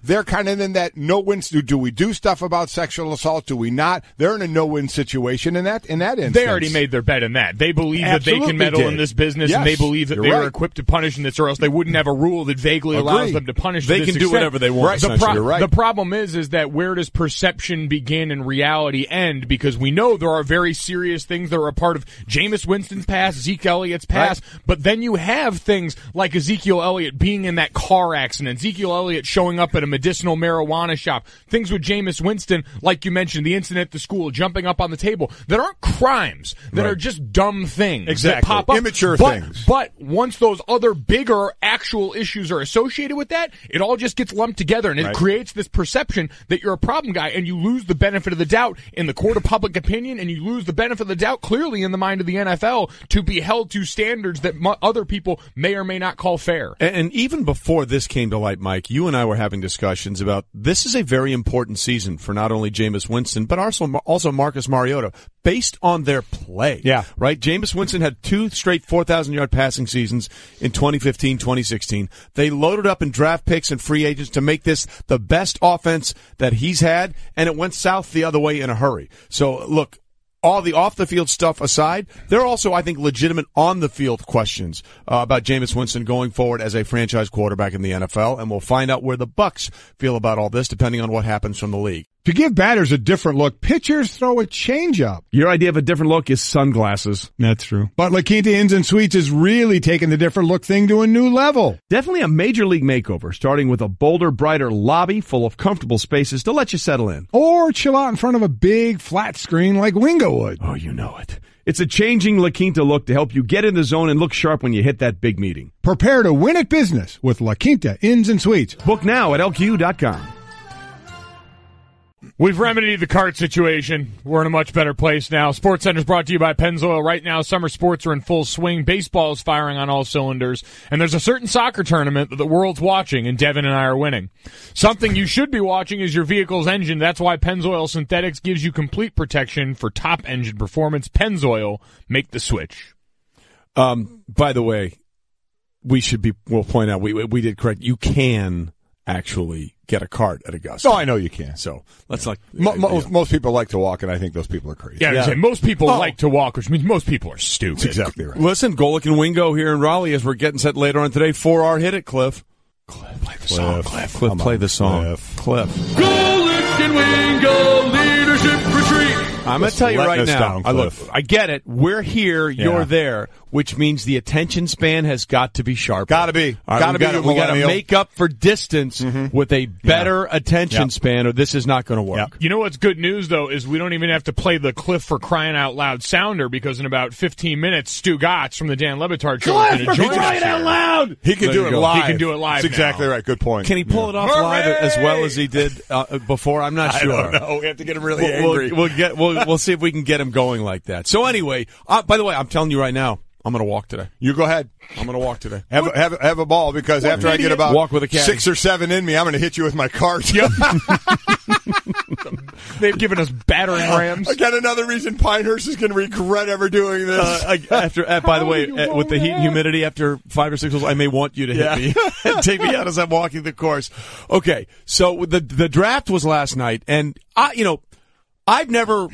they're kind of in that no-win. Do we do stuff about sexual assault? Do we not? They're in a no-win situation in that instance. They already made their bet in that. They believe that they can meddle in this business, and they believe that they are equipped to punish in this, or else they wouldn't have a rule that vaguely allows them to punish. They can do whatever they want. The problem is that where does perception begin and reality end? Because we know there are very serious things that are a part of Jameis Winston's past, Zeke Elliott's past, but then you have things like Ezekiel Elliott being in that car accident, Ezekiel Elliott showing up at a medicinal marijuana shop, things with Jameis Winston, like you mentioned, the incident at the school, jumping up on the table, that aren't crimes, that are just dumb things that pop up. Immature things. But once those other bigger actual issues are associated with that, it all just gets lumped together, and it creates this perception that you're a problem guy, and you lose the benefit of the doubt in the court of public opinion, and you lose the benefit of the doubt clearly in the mind of the NFL to be held to standards that other people may or may not call fair. And even before this came to light, Mike, you and I were having discussions about this is a very important season for not only Jameis Winston, but also Marcus Mariota, based on their play. Yeah. Right? Jameis Winston had 2 straight 4,000-yard passing seasons in 2015, 2016. They loaded up in draft picks and free agents to make this the best offense that he's had, and it went south the other way in a hurry. So, look, all the off-the-field stuff aside, there are also, I think, legitimate on-the-field questions about Jameis Winston going forward as a franchise quarterback in the NFL, and we'll find out where the Bucs feel about all this, depending on what happens from the league. To give batters a different look, pitchers throw a changeup. Your idea of a different look is sunglasses. That's true. But La Quinta Inns and Suites is really taking the different look thing to a new level. Definitely a major league makeover, starting with a bolder, brighter lobby full of comfortable spaces to let you settle in. Or chill out in front of a big flat screen like Wingo would. Oh, you know it. It's a changing La Quinta look to help you get in the zone and look sharp when you hit that big meeting. Prepare to win at business with La Quinta Inns and Suites. Book now at LQ.com. We've remedied the cart situation. We're in a much better place now. SportsCenter is brought to you by Pennzoil. Right now, summer sports are in full swing. Baseball is firing on all cylinders. And there's a certain soccer tournament that the world's watching, and Devin and I are winning. Something you should be watching is your vehicle's engine. That's why Pennzoil Synthetics gives you complete protection for top engine performance. Pennzoil, make the switch. By the way, we'll point out, we did correct. You can actually get a cart at Augusta. Oh, I know you can. So let's like most people like to walk, and I think those people are crazy. Yeah, say most people like to walk, which means most people are stupid. That's exactly right. Listen, Golic and Wingo here in Raleigh as we're getting set later on today. 4R hit it, Cliff. Cliff, play the song. Cliff, play the song. Cliff. Golic and Wingo leadership retreat. I'm going to tell you right now. I get it. We're here. You're there. Which means the attention span has got to be sharper. Got to be. Right, we got to make up for distance with a better attention span, or this is not going to work. Yep. You know what's good news, though, is we don't even have to play the Cliff for crying out loud sounder, because in about 15 minutes, Stugotz from the Dan Le Batard Show is going to join us out loud! He can do it live. He can do it live. That's exactly right. Good point. Can he pull it off live as well as he did before? I'm not sure. I don't know. We have to get him really angry. We'll see if we can get him going like that. So anyway, by the way, I'm telling you right now, I'm going to walk today. You go ahead. I'm going to walk today. Have a ball, because after I get about walk with a 6 or 7 in me, I'm going to hit you with my cart. Yep. They've given us battering rams. I got another reason Pinehurst is going to regret ever doing this. By the way, with the heat and humidity after 5 or 6 holes, I may want you to hit me and take me out as I'm walking the course. Okay, so the draft was last night, and I've never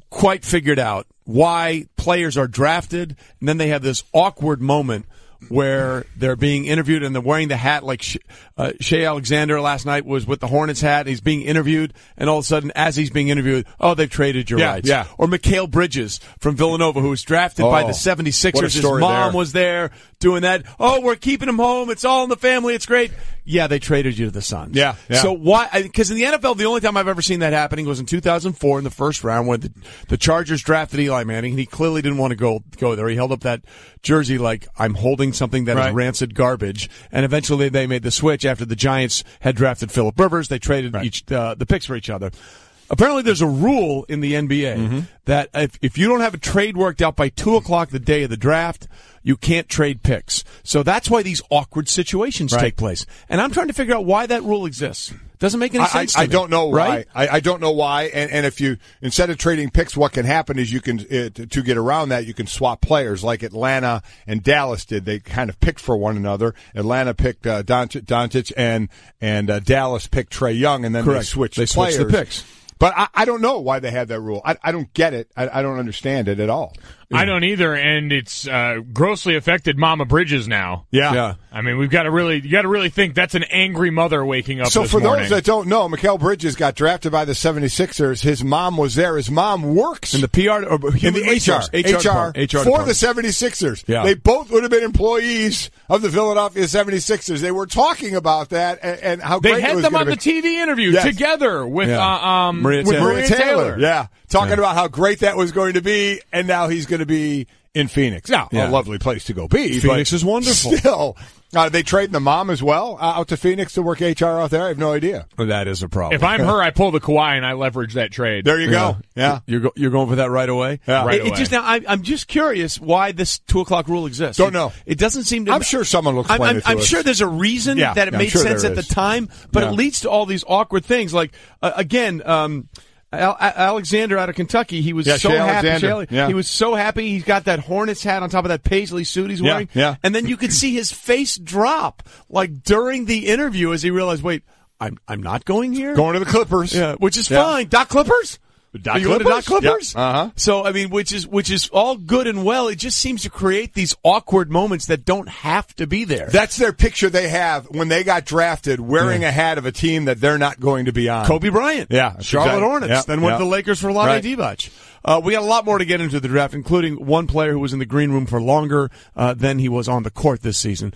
quite figured out why players are drafted, and then they have this awkward moment where they're being interviewed and they're wearing the hat, like Shea Alexander last night was with the Hornets hat. He's being interviewed, and all of a sudden, as he's being interviewed, they've traded your rights. Yeah. Or Mikal Bridges from Villanova, who was drafted by the 76ers. His mom was there doing that. Oh, we're keeping him home. It's all in the family. It's great. Yeah, they traded you to the Suns. Yeah. So why? Because in the NFL, the only time I've ever seen that happening was in 2004 in the first round when the Chargers drafted Eli Manning, and he clearly didn't want to go there. He held up that jersey like, I'm holding something that is rancid garbage. And eventually they made the switch after the Giants had drafted Phillip Rivers. They traded the picks for each other. Apparently there's a rule in the NBA that if you don't have a trade worked out by 2:00 the day of the draft, you can't trade picks. So that's why these awkward situations take place. And I'm trying to figure out why that rule exists. Doesn't make any sense to me. I don't know why. Right? I don't know why. And if you, instead of trading picks, what can happen is you can, to get around that, you can swap players like Atlanta and Dallas did. They kind of picked for one another. Atlanta picked Doncic and Dallas picked Trae Young, and then they switched players. The picks. But I don't know why they had that rule. I don't get it. I don't understand it at all. I don't either, and it's grossly affected Mama Bridges now. Yeah. I mean, you got to really think that's an angry mother waking up so this for morning. those that don't know, Mikal Bridges got drafted by the 76ers. His mom was there. His mom works in the PR or in the HR for the 76ers. Yeah. They both would have been employees of the Philadelphia 76ers. They were talking about that and how great it was. They had them on the TV interview together with Maria Taylor. Yeah. Talking about how great that was going to be, and now he's going to be in Phoenix. Now, a lovely place to go be. Phoenix is wonderful. Still, they trading the mom as well out to Phoenix to work HR out there? I have no idea. Well, that is a problem. If I'm her, I pull the Kawhi and I leverage that trade. There you go. Yeah. You're going for that right away? Yeah. Right away. Just now, I'm just curious why this 2 o'clock rule exists. Don't know. It doesn't seem to. I'm sure someone will explain it to us. I'm sure there's a reason that it made sense at the time, but it leads to all these awkward things. Like, Alexander out of Kentucky, he was so happy. He was so happy. He's got that Hornets hat on top of that paisley suit he's wearing. Yeah. And then you could see his face drop, like during the interview, as he realized, wait, I'm not going here? Going to the Clippers. Yeah, which is fine. Doc Clippers? Doc Are you going to Doc Clippers? Yep. Uh-huh. So, I mean, which is all good and well. It just seems to create these awkward moments that don't have to be there. That's their picture they have when they got drafted, wearing a hat of a team that they're not going to be on. Kobe Bryant. Yeah. Charlotte Hornets. Then went to the Lakers for Vlade Divac. We got a lot more to get into the draft, including one player who was in the green room for longer than he was on the court this season.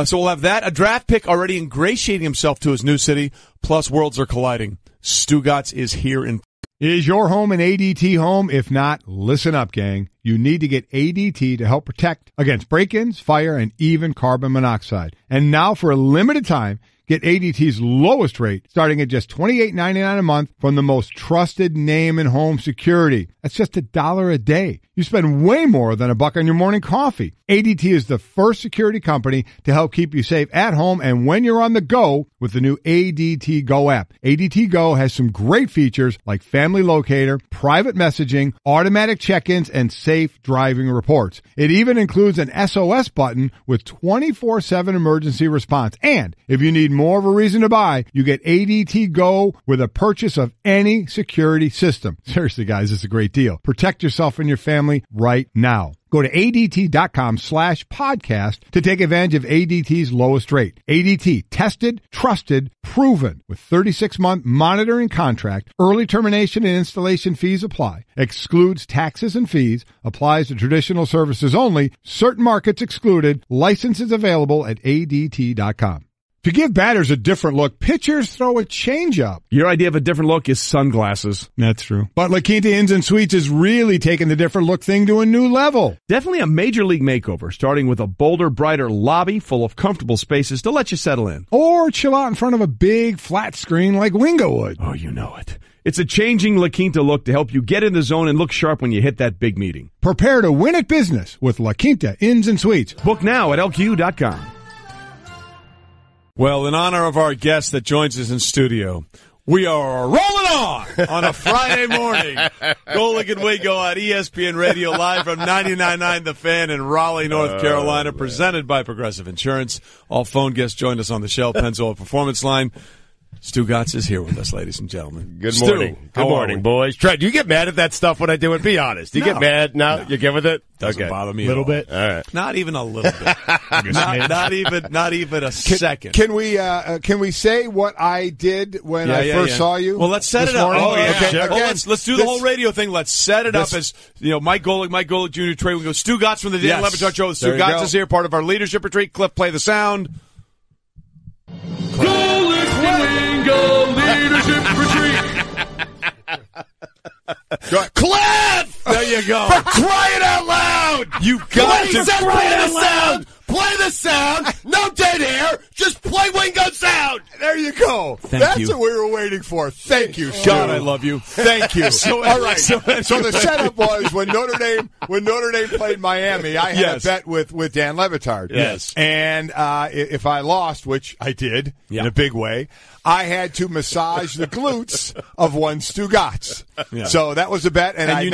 So we'll have that. A draft pick already ingratiating himself to his new city, plus worlds are colliding. Stugotz is here in. Is your home an ADT home? If not, listen up, gang. You need to get ADT to help protect against break-ins, fire, and even carbon monoxide. And now for a limited time, get ADT's lowest rate, starting at just $28.99 a month from the most trusted name in home security. That's just $1 a day. You spend way more than $1 on your morning coffee. ADT is the first security company to help keep you safe at home and when you're on the go with the new ADT Go app. ADT Go has some great features like family locator, private messaging, automatic check-ins, and safe driving reports. It even includes an SOS button with 24/7 emergency response. And if you need more of a reason to buy, you get ADT Go with a purchase of any security system. Seriously, guys, it's a great deal. Protect yourself and your family right now. Go to ADT.com/podcast to take advantage of ADT's lowest rate. ADT, tested, trusted, proven. With 36-month monitoring contract, early termination and installation fees apply. Excludes taxes and fees. Applies to traditional services only. Certain markets excluded. Licenses available at ADT.com. To give batters a different look, pitchers throw a changeup. Your idea of a different look is sunglasses. That's true. But La Quinta Inns and Suites is really taking the different look thing to a new level. Definitely a major league makeover, starting with a bolder, brighter lobby full of comfortable spaces to let you settle in. Or chill out in front of a big flat screen like Wingo would. Oh, you know it. It's a changing La Quinta look to help you get in the zone and look sharp when you hit that big meeting. Prepare to win at business with La Quinta Inns and Suites. Book now at LQ.com. Well, in honor of our guest that joins us in studio, we are rolling on a Friday morning. Golic and Wingo on ESPN Radio, live from 99.9 The Fan in Raleigh, North Carolina, presented by Progressive Insurance. All phone guests joined us on the Shell Pennzoil Performance Line. Stugotz is here with us, ladies and gentlemen. Good morning. Good morning, boys. Trey, do you get mad at that stuff when I do it? Be honest. Do you get mad? No? You get with it? Doesn't bother me a little bit. All right. Not even a little bit. not even a second. Can we say what I did when I first saw you? Well, let's set it up. Morning? Oh, yeah. Okay. Sure. Again, let's do the whole radio thing. Let's set it up as, Mike Golic Jr., Trey Wingo, Stugotz from the Dan Le Batard Show. Stugotz is here, part of our leadership retreat. Cliff, play the sound. Golic and Wingo leadership retreat. Cliff! There you go. For crying out loud! You got to play the sound! Play the sound! No dead air! Just play Wingo sound! There you go. That's what we were waiting for. Thank you, Stu. God, I love you. Thank you. All right. So the setup was when Notre Dame played Miami, I had a bet with Dan Le Batard. Yes. And if I lost, which I did in a big way, I had to massage the glutes of one Stugotz. Yeah. So that was a bet, and you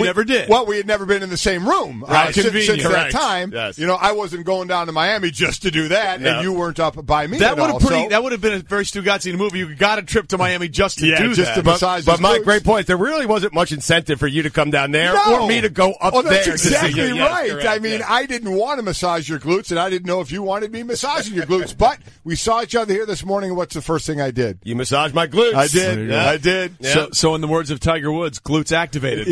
never did. Well, we had never been in the same room since that time. Yes. I wasn't going down to Miami just to do that, and you weren't up by me. That would have been a very Stugotzian move. You got a trip to Miami just to do just that. To massage. But Mike, great point. There really wasn't much incentive for you to come down there or me to go up there. That's exactly to see you. right. Correct, I mean, I didn't want to massage your glutes, and I didn't know if you wanted me massaging your glutes. But we saw each other here this morning, and what's the first thing I did? You massaged my glutes. I did. I did. Yeah. So in the words of Tiger Woods, glutes activated.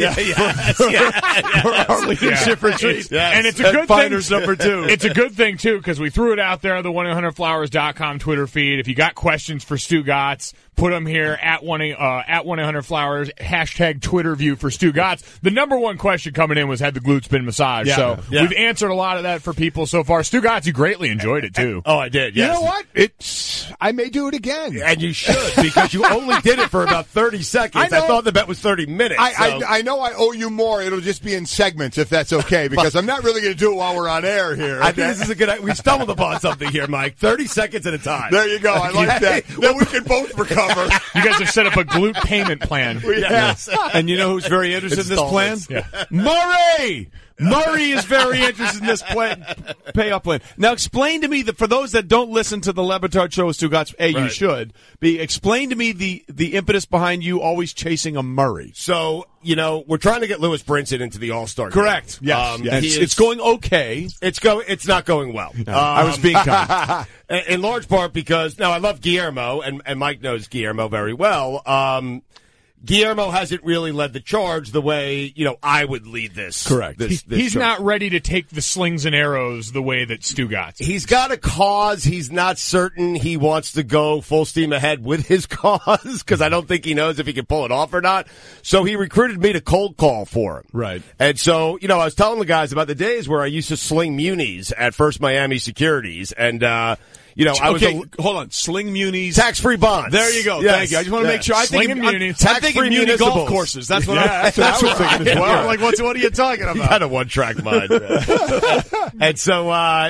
Our leadership retreat. And it's a good Finders number 2. It's a good thing, too, because we threw it out there on the 1-800-Flowers.com Twitter feed. If you got questions for Stugotz, put them here at 1-800-Flowers, hashtag Twitter view for Stugotz. The number one question coming in was, had the glutes been massaged? So we've answered a lot of that for people so far. Stugotz, you greatly enjoyed it, too. Oh, I did, yes. You know what? I may do it again. And you should, because you only did it for about 30 seconds. I thought the bet was 30 minutes. I know I owe you more. It'll just be in segments, if that's okay, because I'm not really going to do it while we're on air here. Okay? I think this is a good. We stumbled upon something here, Mike. 30 seconds at a time. There you go. I like that. Then we can both recover. You guys have set up a glute payment plan. Yes. And you know who's very interested in this plan? Murray! Murray is very interested in this payoff plan. Now, explain to me that for those that don't listen to the Le Batard show with Stugotz, you should explain to me the impetus behind you always chasing a Murray. So, we're trying to get Lewis Brinson into the All-Star game. Correct. Yes. It's going okay. It's not going well. I was being kind. In large part because I love Guillermo, and Mike knows Guillermo very well. Guillermo hasn't really led the charge the way, I would lead this. Correct. He's not ready to take the slings and arrows the way that Stugotz is. He's got a cause. He's not certain he wants to go full steam ahead with his cause because I don't think he knows if he can pull it off or not. So he recruited me to cold call for him. Right. And so, I was telling the guys about the days where I used to sling munis at First Miami Securities and, I was hold on. Sling munis. Tax-free bonds. There you go. Yes. Thank you. I just want to make sure. I'm thinking muni golf courses. That's what that's what I was thinking as well. Like, what are you talking about? You got a one-track mind. And so,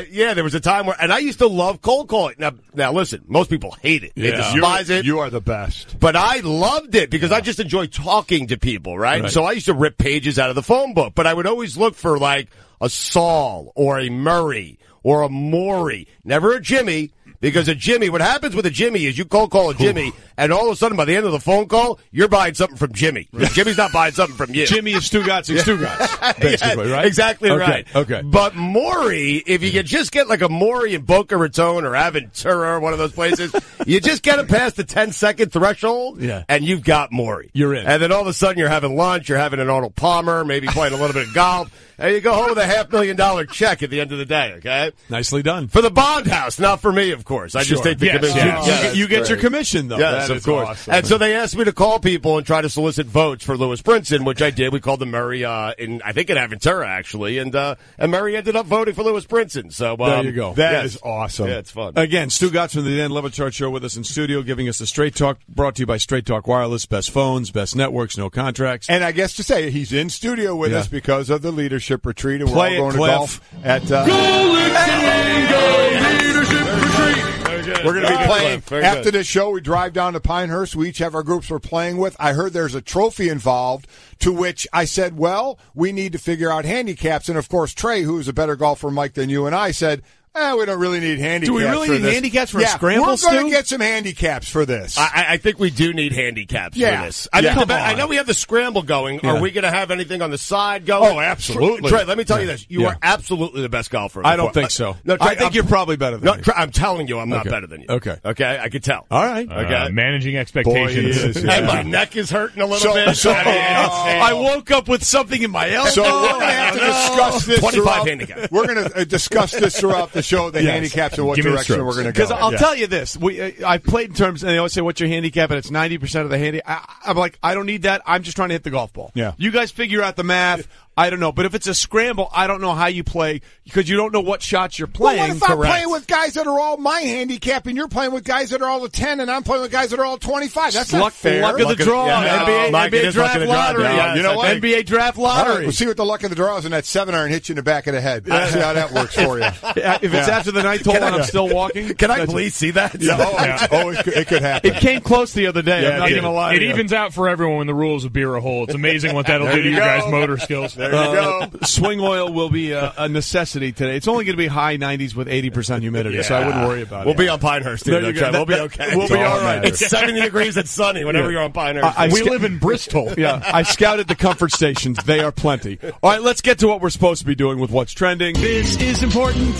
there was a time where, and I used to love cold calling. Now listen, most people hate it. They despise it. You are the best. But I loved it because I just enjoy talking to people, right? So I used to rip pages out of the phone book, but I would always look for like a Saul or a Murray or a Maury, never a Jimmy. Because a Jimmy, what happens with a Jimmy is you cold call a Jimmy, and all of a sudden by the end of the phone call, you're buying something from Jimmy. Right. Jimmy's not buying something from you. Jimmy is Stugotz and Stugotz, basically, right? Exactly right. Okay. But Maury, if you could just get like a Maury in Boca Raton or Aventura or one of those places, you just get it past the 10-second threshold, and you've got Maury. You're in. And then all of a sudden you're having lunch, you're having an Arnold Palmer, maybe playing a little bit of golf, and you go home with a $500,000 check at the end of the day, okay? Nicely done. For the bond house, not for me, of course. I just take the commission. You get your commission, though. Yes, of course. Awesome. And so they asked me to call people and try to solicit votes for Lewis Brinson, which I did. We called the Murray I think in Aventura, actually, and Murray ended up voting for Lewis Brinson. So there you go. That is awesome. Yeah, it's fun. Again, Stugotz from the Dan Le Batard Show with us in studio, giving us the Straight Talk, brought to you by Straight Talk Wireless, best phones, best networks, no contracts. And I guess to say, he's in studio with us because of the leadership retreat, and we're all going to golf at Golic and Wingo Leadership Retreat. We're going to be playing after this show. We drive down to Pinehurst. We each have our groups we're playing with. I heard there's a trophy involved, to which I said, well, we need to figure out handicaps. And, of course, Trey, who's a better golfer, Mike, than you and I, said, we don't really need handicaps. Do we really need handicaps for a scramble, we're going to get some handicaps for this. I think we do need handicaps for this. I know we have the scramble going. Are we going to have anything on the side going? Oh, absolutely. Trey, let me tell you this. You are absolutely the best golfer. I don't think so. No, Trey, I think you're probably better than me. I'm telling you, I'm not better than you. Okay, I could tell. All right. Okay. Managing expectations. And my neck is hurting a little bit. I woke up with something in my elbow. So we're going to have to discuss this. 25 handicap. We're going to discuss this throughout the show, the handicap. And what direction we're going to go. Because I'll tell you this. I've played in terms, and they always say, what's your handicap? And it's 90% of the handicap. I'm like, I don't need that. I'm just trying to hit the golf ball. Yeah. You guys figure out the math. I don't know. But if it's a scramble, I don't know how you play because you don't know what shots you're playing. Well, what if I'm playing with guys that are all my handicap and you're playing with guys that are all the 10 and I'm playing with guys that are all 25? That's not fair. Luck of the draw. NBA draft lottery. You know what? NBA draft lottery. Right, we'll see what the luck of the draw is, and that 7-iron hits you in the back of the head. See how that works for you. If it's after the ninth hole and I'm still walking. Can I please see that? It could happen. It came close the other day. I'm not going to lie. It evens out for everyone when the rules of beer a hole. It's amazing what that'll do to your guys' motor skills. There you go. Swing oil will be a necessity today. It's only going to be high 90s with 80% humidity, so I wouldn't worry about it. We'll be on Pinehurst, too. We'll be okay. We'll be all right. It's 70 degrees and sunny whenever you're on Pinehurst. We live in Bristol. I scouted the comfort stations. They are plenty. All right, let's get to what we're supposed to be doing with what's trending. This is important.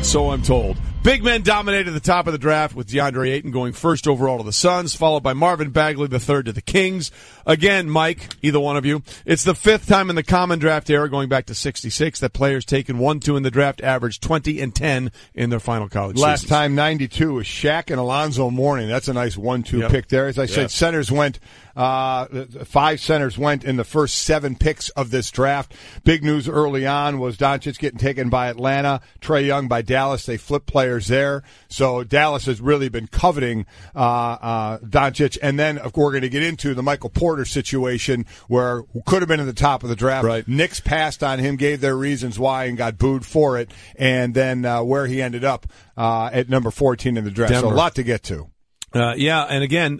So I'm told. Big men dominated the top of the draft with Deandre Ayton going first overall to the Suns, followed by Marvin Bagley the third to the Kings. Again, Mike, either one of you, it's the fifth time in the common draft era, going back to 66, that players taken 1-2 in the draft averaged 20 and 10 in their final college Last seasons. time, 92, was Shaq and Alonzo Mourning. That's a nice 1-2 pick there. As I said, centers went, 5 centers went in the first 7 picks of this draft. Big news early on was Doncic getting taken by Atlanta, Trae Young by Dallas. They flipped players there. So Dallas has really been coveting Doncic. And then, of course, we're going to get into the Michael Porter situation, where who could have been at the top of the draft. Right. Knicks passed on him, gave their reasons why, and got booed for it. And then where he ended up at number 14 in the draft. Denver. So a lot to get to. And again,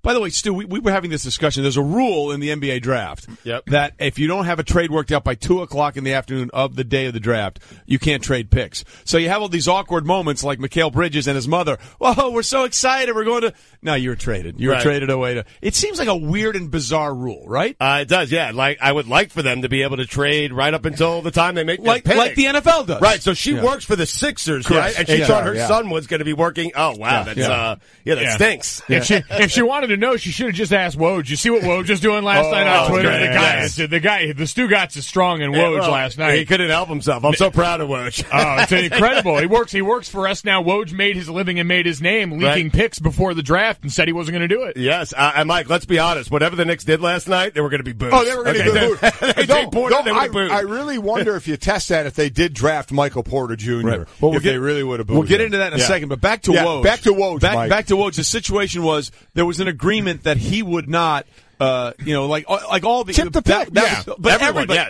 by the way, Stu, we were having this discussion. There's a rule in the NBA draft that if you don't have a trade worked out by 2:00 in the afternoon of the day of the draft, you can't trade picks. So you have all these awkward moments like Mikal Bridges and his mother. Whoa, we're so excited. We're going to. No, you were traded. You were traded away to. It seems like a weird and bizarre rule, right? It does, yeah. Like, I would like for them to be able to trade right up until the time they make their pick. Like the NFL does. Right, so she works for the Sixers, right? And she thought her son was going to be working. Oh, wow, that stinks. If she wanted to know, she should have just asked Woj. You see what Woj was doing last night on Twitter? The Stugotz is strong in Woj last night. He couldn't help himself. I'm so proud of Woj. Oh, it's incredible. He works for us now. Woj made his living and made his name leaking picks before the draft and said he wasn't going to do it. Yes, and Mike, let's be honest. Whatever the Knicks did last night, they were going to be booed. Oh, they were going to be booed. I I really wonder if you test that if they did draft Michael Porter Jr. Right. Well, they really would have booed We'll get him. into that in a second, but back to Woj. Back to Woj, Mike. Back to Woj. The situation was there was an agreement that he would not like all the tip the pick. But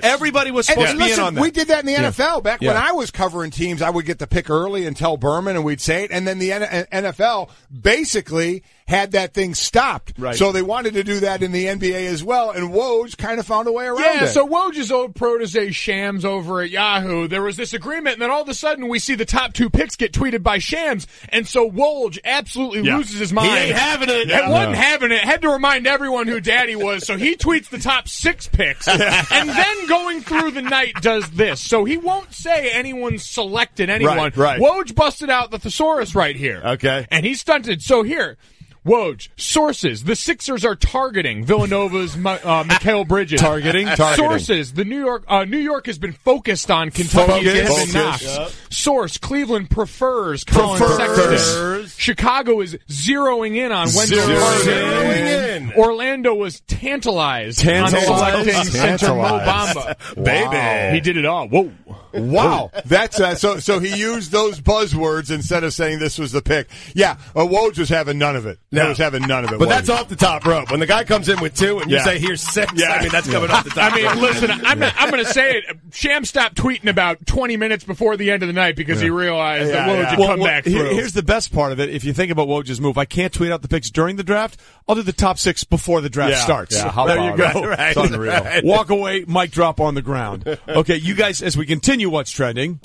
everybody was supposed to be in on that. We did that in the NFL back when I was covering teams. I would get the pick early and tell Berman, and we'd say it, and then the NFL basically had that thing stopped. Right. So they wanted to do that in the NBA as well, and Woj kind of found a way around it. Yeah, so Woj's old protege Shams over at Yahoo, there was this agreement, and then all of a sudden we see the top 2 picks get tweeted by Shams, and so Woj absolutely loses his mind. He ain't having it. Wasn't having it. Had to remind everyone who Daddy was, so he tweets the top 6 picks, and then going through the night does this. So he won't say anyone selected anyone. Right. Woj busted out the thesaurus right here. Okay. And he stunted. So here, Woj, sources, the Sixers are targeting Villanova's Mikal Bridges. Targeting. Sources, the New York has been focused on Kentucky's Kevin Knox. Yep. Source, Cleveland prefers Colin Sexton. Chicago is zeroing in on Wendell Carter. Orlando was tantalized on selecting center Mo Bamba. Baby. He did it all. Whoa. Wow. That's so he used those buzzwords instead of saying this was the pick. Yeah, Woj was having none of it. No. He was having none of it. But that's off the top rope. When the guy comes in with 2 and you say, here's 6, I mean, that's coming off the top rope. Listen, I'm going to say it. Sham stopped tweeting about 20 minutes before the end of the night because he realized that Woj had come back through. Here's the best part of it. If you think about Woj's move, I can't tweet out the picks during the draft. I'll do the top 6 before the draft starts. Yeah, how there about you go. Right. It's unreal. Right. Walk away, mic drop on the ground. Okay, you guys, as we continue what's trending,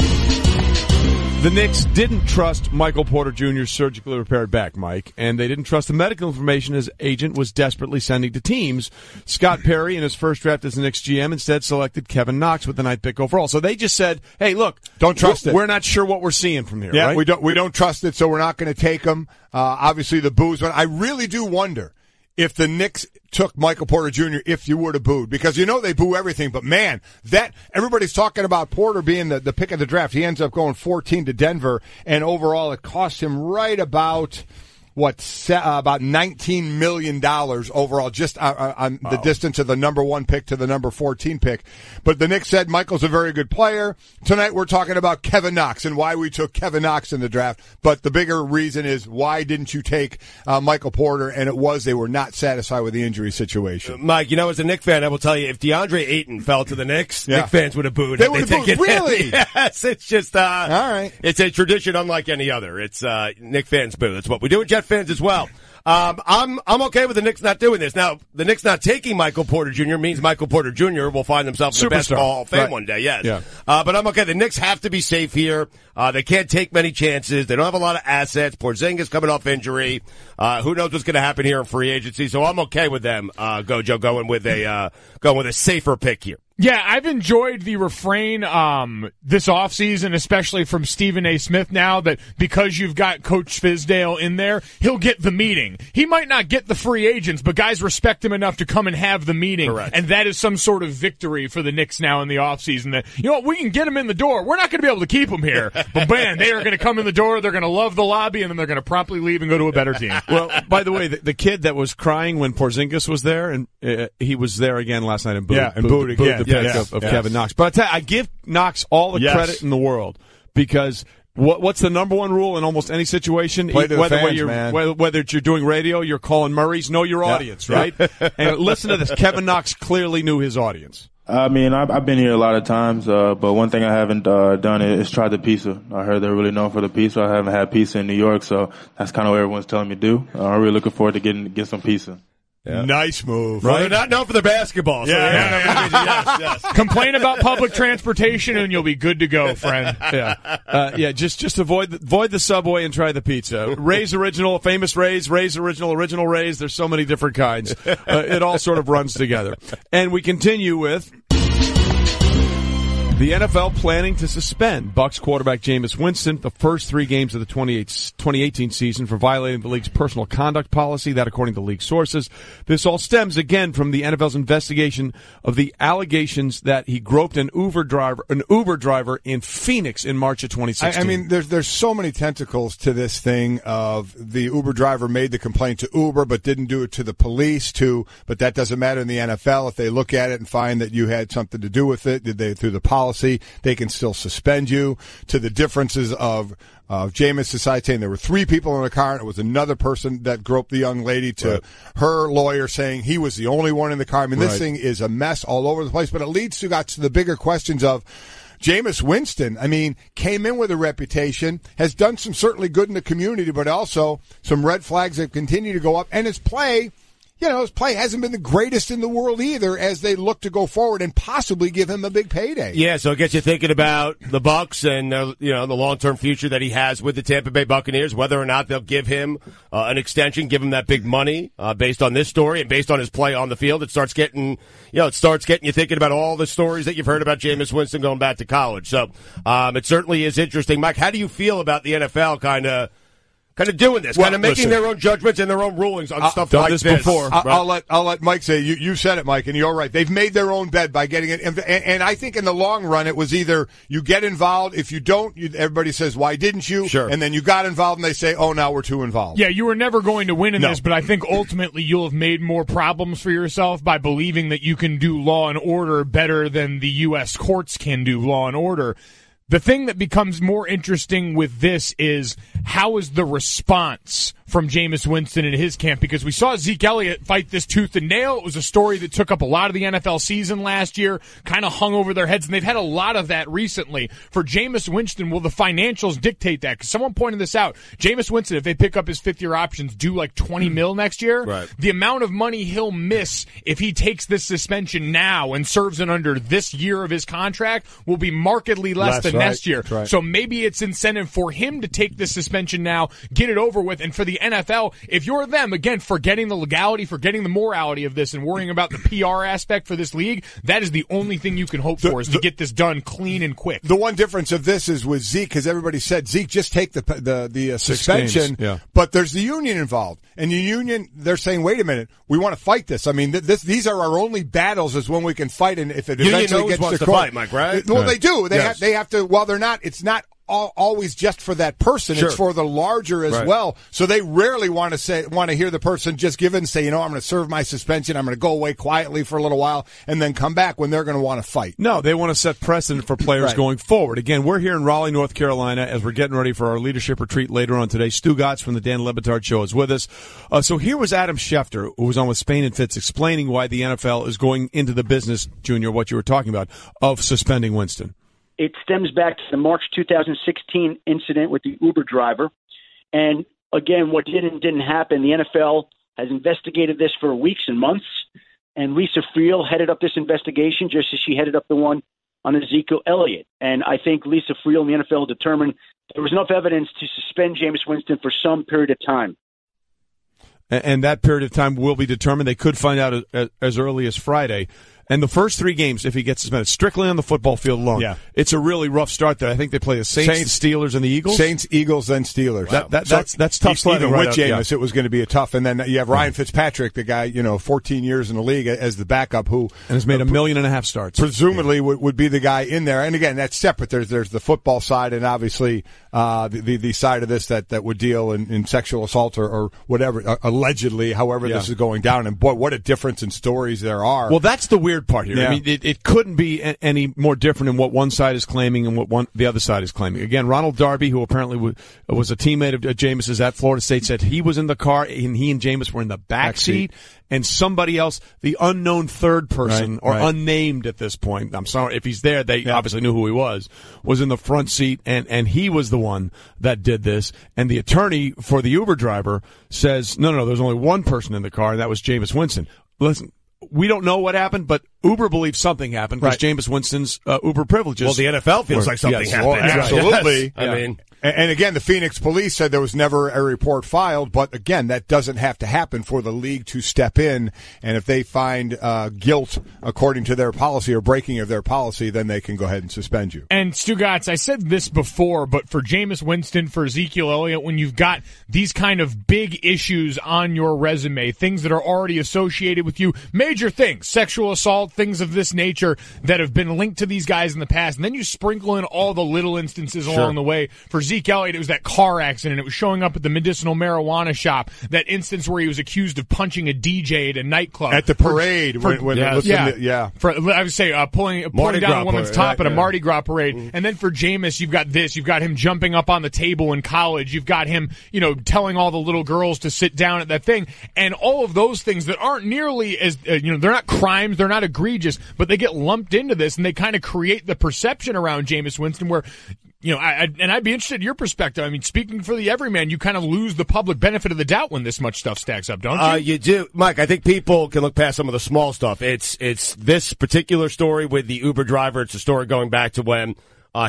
the Knicks didn't trust Michael Porter Jr.'s surgically repaired back, Mike, and they didn't trust the medical information his agent was desperately sending to teams. Scott Perry, in his first draft as the Knicks GM, instead selected Kevin Knox with the 9th pick overall. So they just said, hey, look, don't trust it. We're not sure what we're seeing from here, yeah, right? we don't trust it, so we're not going to take him. Obviously, the boos, but I really do wonder if the Knicks took Michael Porter Jr. if you would have booed, because they boo everything. But man, that everybody's talking about Porter being the pick of the draft. He ends up going 14 to Denver, and overall it cost him right about about $19 million overall, just on the distance of the number 1 pick to the number 14 pick. But the Knicks said Michael's a very good player. Tonight we're talking about Kevin Knox and why we took Kevin Knox in the draft. But the bigger reason is, why didn't you take Michael Porter? And it was they were not satisfied with the injury situation. Mike, as a Knicks fan, I will tell you, if Deandre Ayton fell to the Knicks, Knicks fans would have booed. They would have booed. Really? Yes, it's just all right. It's a tradition unlike any other. It's Knicks fans boo. That's what we do with Jet fans as well. I'm okay with the Knicks not doing this. Now, the Knicks not taking Michael Porter Jr. means Michael Porter Jr. will find himself in the Basketball Hall of Fame one day, yes. Yeah. But I'm okay. The Knicks have to be safe here. They can't take many chances. They don't have a lot of assets. Porzingis coming off injury. Who knows what's going to happen here in free agency. So I'm okay with them, going with a safer pick here. Yeah, I've enjoyed the refrain this offseason, especially from Stephen A. Smith now, that because you've got Coach Fizdale in there, he'll get the meeting. He might not get the free agents, but guys respect him enough to come and have the meeting. Correct. And that is some sort of victory for the Knicks now in the offseason. That, you know what, we can get him in the door. We're not going to be able to keep him here. But, man, they are going to come in the door, they're going to love the lobby, and then they're going to promptly leave and go to a better team. Well, by the way, the kid that was crying when Porzingis was there, and he was there again last night and booed. Yeah, and booed again. The pick of Kevin Knox. But I tell you, I give Knox all the credit in the world because what's the number one rule in almost any situation? Whether you're doing radio, you're calling Murray's, know your audience, right? And listen to this. Kevin Knox clearly knew his audience. I mean, I've been here a lot of times, but one thing I haven't done is try the pizza. I heard they're really known for the pizza. I haven't had pizza in New York, so that's kind of what everyone's telling me to do. I'm really looking forward to get some pizza. Yeah. Nice move. Right? They're not known for their basketball. So yes. Complain about public transportation and you'll be good to go, friend. Just avoid the subway and try the pizza. Ray's original, famous Ray's original Ray's. There's so many different kinds. It all sort of runs together. And we continue with the NFL planning to suspend Bucs quarterback Jameis Winston the first 3 games of the 2018 season for violating the league's personal conduct policy. That, according to league sources, this all stems again from the NFL's investigation of the allegations that he groped an Uber driver in Phoenix in March of 2016. I mean, there's so many tentacles to this thing of the Uber driver made the complaint to Uber but didn't do it to the police but that doesn't matter in the NFL. If they look at it and find that you had something to do with it, through the policy, they can still suspend you. To the differences of Jameis decided saying there were 3 people in the car and it was another person that groped the young lady to her lawyer saying he was the only one in the car. I mean, this thing is a mess all over the place, but it leads to the bigger questions of Jameis Winston. I mean, came in with a reputation, has done some certainly good in the community, but also some red flags that continue to go up, and his play hasn't been the greatest in the world either as they look to go forward and possibly give him a big payday. Yeah, so it gets you thinking about the Bucs and the long-term future that he has with the Tampa Bay Buccaneers, whether or not they'll give him an extension, give him that big money based on this story and based on his play on the field. It starts getting you thinking about all the stories that you've heard about Jameis Winston going back to college. So it certainly is interesting. Mike, how do you feel about the NFL kind of doing this, kind of making their own judgments and their own rulings on stuff like this? Before. I'll let Mike say, you said it, Mike, and you're right. They've made their own bed by getting it. And I think in the long run, it was either you get involved. If you don't, everybody says, why didn't you? Sure. And then you got involved and they say, oh, now we're too involved. Yeah, you were never going to win in this, but I think ultimately you'll have made more problems for yourself by believing that you can do law and order better than the U.S. courts can do law and order. The thing that becomes more interesting with this is how is the response from Jameis Winston and his camp, because we saw Zeke Elliott fight this tooth and nail. It was a story that took up a lot of the NFL season last year, kind of hung over their heads, and they've had a lot of that recently. For Jameis Winston, will the financials dictate that? Because someone pointed this out. Jameis Winston, if they pick up his fifth-year options, due like $20 million next year, right. The amount of money he'll miss if he takes this suspension now and serves it under this year of his contract will be markedly less than next year. Right. So maybe it's incentive for him to take this suspension now, get it over with, and for the NFL, if you're them, again, forgetting the legality, forgetting the morality of this, and worrying about the PR aspect for this league, that is the only thing you can hope for, is to get this done clean and quick. The one difference of this is with Zeke, because everybody said, Zeke, just take the suspension, but there's the union involved. And the union, they're saying, wait a minute, we want to fight this. I mean, these are our only battles is when we can fight, and if it eventually gets to fight, Mike, right? Well, they do. They have to, while they're not, it's not always just for that person. Sure. It's for the larger as well. So they rarely want to hear the person just give in and say, I'm going to serve my suspension. I'm going to go away quietly for a little while and then come back when they're going to want to fight. No, they want to set precedent for players going forward. Again, we're here in Raleigh, North Carolina, as we're getting ready for our leadership retreat later on today. Stugotz from the Dan Le Batard Show is with us. So here was Adam Schefter, who was on with Spain and Fitz, explaining why the NFL is going into the business, Junior, what you were talking about, of suspending Winston. It stems back to the March 2016 incident with the Uber driver. And again, what did and didn't happen, the NFL has investigated this for weeks and months. And Lisa Friel headed up this investigation just as she headed up the one on Ezekiel Elliott. And I think Lisa Friel and the NFL determined there was enough evidence to suspend Jameis Winston for some period of time. And that period of time will be determined. They could find out as early as Friday. And the first 3 games, if he gets suspended, strictly on the football field alone, it's a really rough start there. I think they play the Saints, the Steelers, and the Eagles. Saints, Eagles, then Steelers. Wow. That's tough sledding. Even with Jameis, it was going to be a tough. And then you have Ryan Fitzpatrick, the guy, 14 years in the league as the backup, who has made $1.5 million starts. Presumably would be the guy in there. And again, that's separate. There's the football side, and obviously the side of this that would deal in sexual assault or whatever, allegedly, however this is going down. And boy, what a difference in stories there are. Well, that's the weird part here. I mean, it couldn't be any more different in what one side is claiming and what the other side is claiming. Again, Ronald Darby, who apparently was a teammate of Jameis's at Florida State, said he was in the car and he and Jameis were in the back seat. And somebody else, the unknown third person, unnamed at this point, I'm sorry, if he's there, they obviously knew who he was in the front seat, and he was the one that did this. And the attorney for the Uber driver says, no, there's only one person in the car, and that was Jameis Winston. Listen, we don't know what happened, but Uber believes something happened because Jameis Winston's Uber privileges. Well, the NFL feels like something happened. Well, absolutely. Yes. I mean... And again, the Phoenix police said there was never a report filed, but again, that doesn't have to happen for the league to step in. And if they find guilt according to their policy or breaking of their policy, then they can go ahead and suspend you. And Stugotz, I said this before, but for Jameis Winston, for Ezekiel Elliott, when you've got these kind of big issues on your resume, things that are already associated with you, major things, sexual assault, things of this nature that have been linked to these guys in the past, and then you sprinkle in all the little instances along the way. For Zeke Elliott, it was that car accident. It was showing up at the medicinal marijuana shop. That instance where he was accused of punching a DJ at a nightclub. At the parade. I would say pulling down a woman's top at a Mardi Gras parade. Mm-hmm. And then for Jameis, you've got this. You've got him jumping up on the table in college. You've got him, telling all the little girls to sit down at that thing. And all of those things that aren't nearly as, they're not crimes, they're not egregious, but they get lumped into this and they kind of create the perception around Jameis Winston where, I'd be interested in your perspective. I mean, speaking for the everyman, you kind of lose the public benefit of the doubt when this much stuff stacks up, don't you? You do. Mike, I think people can look past some of the small stuff. It's this particular story with the Uber driver. It's a story going back to when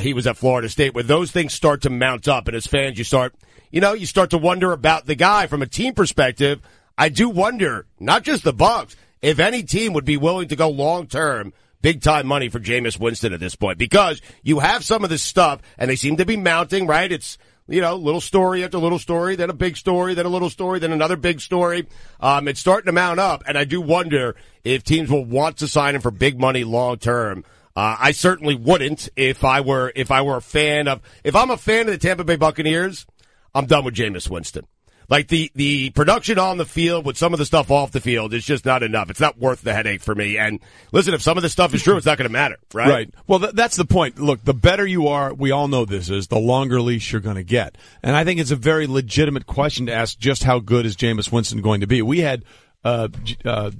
he was at Florida State, where those things start to mount up. And as fans, you start to wonder about the guy from a team perspective. I do wonder, not just the Bucs, if any team would be willing to go long-term big-time money for Jameis Winston at this point, because you have some of this stuff, and they seem to be mounting, right? It's, little story after little story, then a big story, then a little story, then another big story. It's starting to mount up, and I do wonder if teams will want to sign him for big money long-term. I certainly wouldn't if I'm a fan of the Tampa Bay Buccaneers, I'm done with Jameis Winston. Like the production on the field with some of the stuff off the field is just not enough. It's not worth the headache for me. And listen, if some of this stuff is true, it's not going to matter, right? Right. Well, that's the point. Look, the better you are, we all know this is, the longer leash you're going to get. And I think it's a very legitimate question to ask just how good is Jameis Winston going to be. We had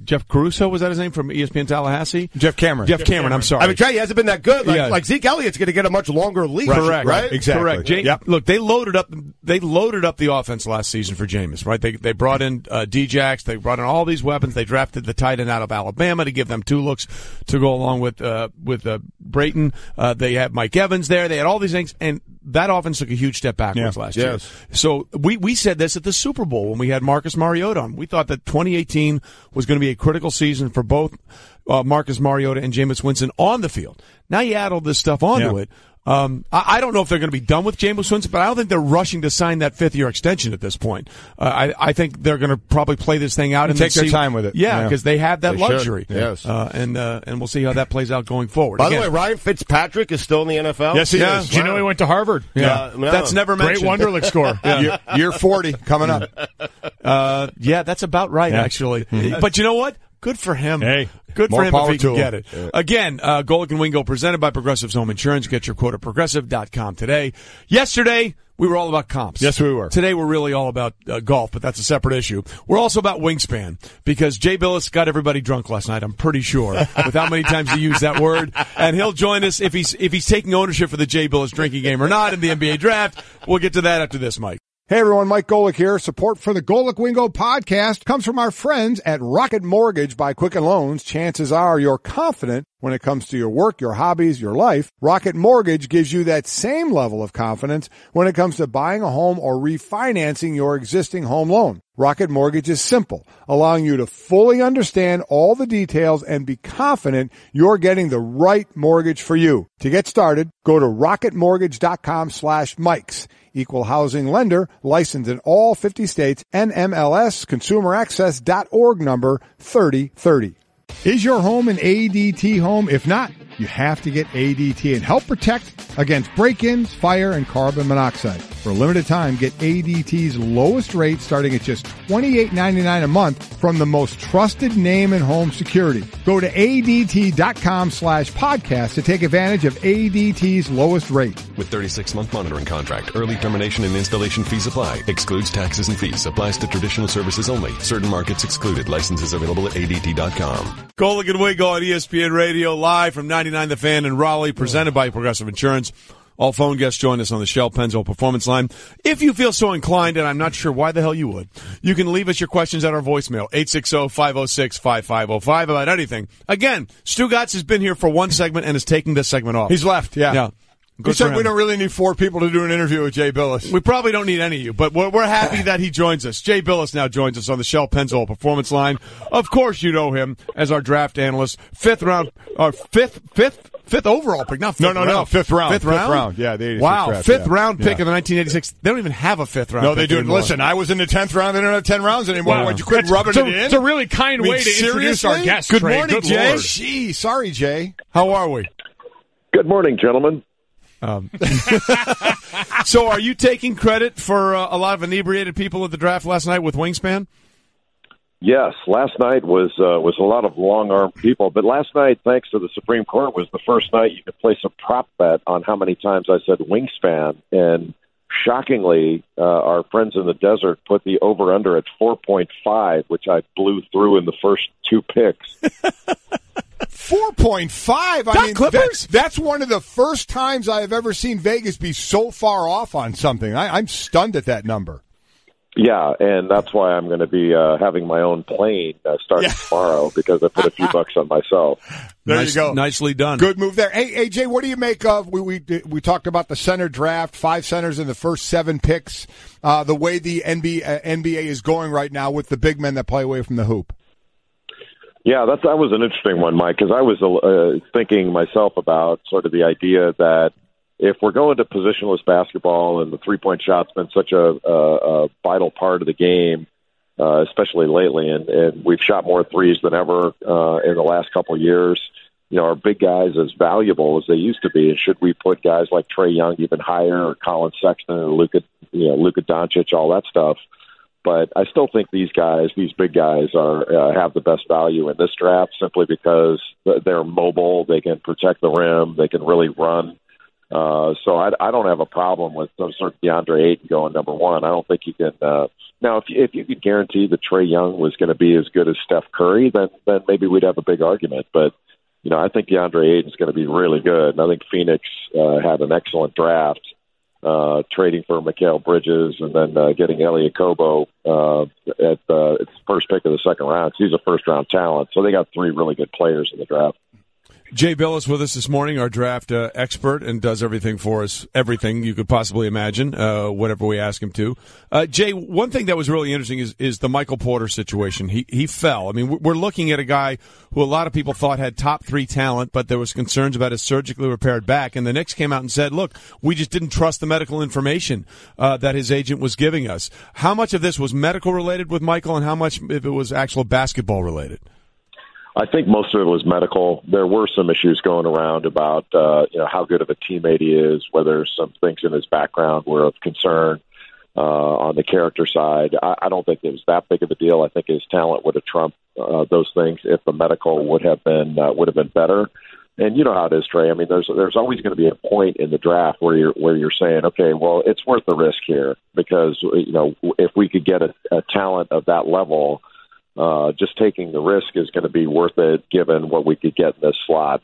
Jeff Caruso, was that his name, from ESPN Tallahassee? Jeff Cameron, I'm sorry. I mean, Trey, he hasn't been that good. Like Zeke Elliott's going to get a much longer leash. Correct. Right? Exactly. Correct. Look, they loaded up the offense last season for Jameis, right? They brought in D-Jax. They brought in all these weapons. They drafted the tight end out of Alabama to give them 2 looks to go along with Brayton. They had Mike Evans there. They had all these things, and that offense took a huge step backwards last year. So we said this at the Super Bowl when we had Marcus Mariota on. We thought that 2018 was going to be a critical season for both Marcus Mariota and Jameis Winston on the field. Now you add all this stuff onto it. I don't know if they're going to be done with Jameis Winston, but I don't think they're rushing to sign that 5th-year extension at this point. I think they're going to probably play this thing out and take their time with it. Yeah, because they have that luxury. Yes. And we'll see how that plays out going forward. By the way, Ryan Fitzpatrick is still in the NFL? Yes, he is. Did you know he went to Harvard? Yeah. That's never mentioned. Great Wonderlic score. Year 40 coming up. That's about right, actually. Mm-hmm. But you know what? Good for him. Hey, good for him if he can get it. Yeah. Again, Golic and Wingo presented by Progressive's Home Insurance. Get your quote at Progressive.com today. Yesterday, we were all about comps. Yes, we were. Today, we're really all about golf, but that's a separate issue. We're also about wingspan, because Jay Bilas got everybody drunk last night, I'm pretty sure, with how many times he used that word. And he'll join us if he's taking ownership for the Jay Bilas drinking game or not in the NBA draft. We'll get to that after this, Mike. Hey everyone, Mike Golic here. Support for the Golic Wingo podcast comes from our friends at Rocket Mortgage by Quicken Loans. Chances are you're confident when it comes to your work, your hobbies, your life. Rocket Mortgage gives you that same level of confidence when it comes to buying a home or refinancing your existing home loan. Rocket Mortgage is simple, allowing you to fully understand all the details and be confident you're getting the right mortgage for you. To get started, go to rocketmortgage.com/Mikes. Equal housing lender, licensed in all 50 states, NMLS, consumeraccess.org number 3030. Is your home an ADT home? If not, you have to get ADT and help protect against break-ins, fire, and carbon monoxide. For a limited time, get ADT's lowest rate starting at just $28.99 a month from the most trusted name in home security. Go to ADT.com/podcast to take advantage of ADT's lowest rate. With 36-month monitoring contract, early termination and installation fees apply. Excludes taxes and fees. Applies to traditional services only. Certain markets excluded. Licenses available at ADT.com. Golic and Wingo on ESPN Radio, live from 99 The Fan in Raleigh, presented by Progressive Insurance. All phone guests join us on the Shell Pennzoil Performance Line. If you feel so inclined, and I'm not sure why the hell you would, you can leave us your questions at our voicemail, 860-506-5505, about anything. Again, Stugotz has been here for one segment and is taking this segment off. He's left, yeah. Yeah. He said we don't really need 4 people to do an interview with Jay Bilas. We probably don't need any of you, but we're happy that he joins us. Jay Bilas now joins us on the Shell Pennzoil Performance Line. Of course, you know him as our draft analyst. Fifth overall pick, not fifth round. No, fifth round. Fifth round? Yeah, the 86 wow, draft, fifth round pick in the 1986. They don't even have a fifth round. No, they pick do. anymore. Listen, I was in the 10th round. They don't have 10 rounds anymore. Wow. Would you quit rubbing it in? It's a really kind way to introduce our guest. Good Trey. morning, Good Jay. Lord. Gee, sorry, Jay. How are we? Good morning, gentlemen. So are you taking credit for a lot of inebriated people at the draft last night with Wingspan? Yes, last night was a lot of long-armed people, but last night, thanks to the Supreme Court, was the first night you could place a prop bet on how many times I said Wingspan, and shockingly, our friends in the desert put the over-under at 4.5, which I blew through in the first 2 picks. 4.5. I mean, that's one of the first times I have ever seen Vegas be so far off on something. I'm stunned at that number. Yeah, and that's why I'm going to be having my own plane starting tomorrow because I put a few bucks on myself. There you go. Nicely done. Good move there. Hey, AJ, what do you make of? We talked about the center draft, 5 centers in the first 7 picks. The way the NBA is going right now with the big men that play away from the hoop. Yeah, that was an interesting one, Mike, because I was thinking myself about sort of the idea that if we're going to positionless basketball and the three-point shot's been such a vital part of the game, especially lately, and we've shot more threes than ever in the last couple of years, you know, are big guys as valuable as they used to be? And should we put guys like Trae Young even higher, or Colin Sexton, or Luka Doncic, all that stuff? But I still think these big guys, have the best value in this draft simply because they're mobile, they can protect the rim, they can really run. So I don't have a problem with some sort of Deandre Ayton going number 1. I don't think you can. Now, if you could guarantee that Trae Young was going to be as good as Steph Curry, then maybe we'd have a big argument. But you know, I think Deandre Ayton is going to be really good, and I think Phoenix had an excellent draft. Trading for Mikal Bridges and then getting Elie Okobo at the first pick of the second round. He's a first-round talent, so they got 3 really good players in the draft. Jay Bilas with us this morning, our draft expert, and does everything for us, everything you could possibly imagine, whatever we ask him to. Jay, one thing that was really interesting is the Michael Porter situation. He fell. I mean, we're looking at a guy who a lot of people thought had top 3 talent, but there was concerns about his surgically repaired back, and the Knicks came out and said, look, we just didn't trust the medical information that his agent was giving us. How much of this was medical related with Michael, and how much of it was actual basketball related? I think most of it was medical. There were some issues going around about how good of a teammate he is, whether some things in his background were of concern on the character side. I don't think it was that big of a deal. I think his talent would have trumped those things if the medical would have been better. And you know how it is, Trey. I mean, there's always going to be a point in the draft where you're saying, okay, well, it's worth the risk here because if we could get a talent of that level. Just taking the risk is going to be worth it given what we could get in this slot.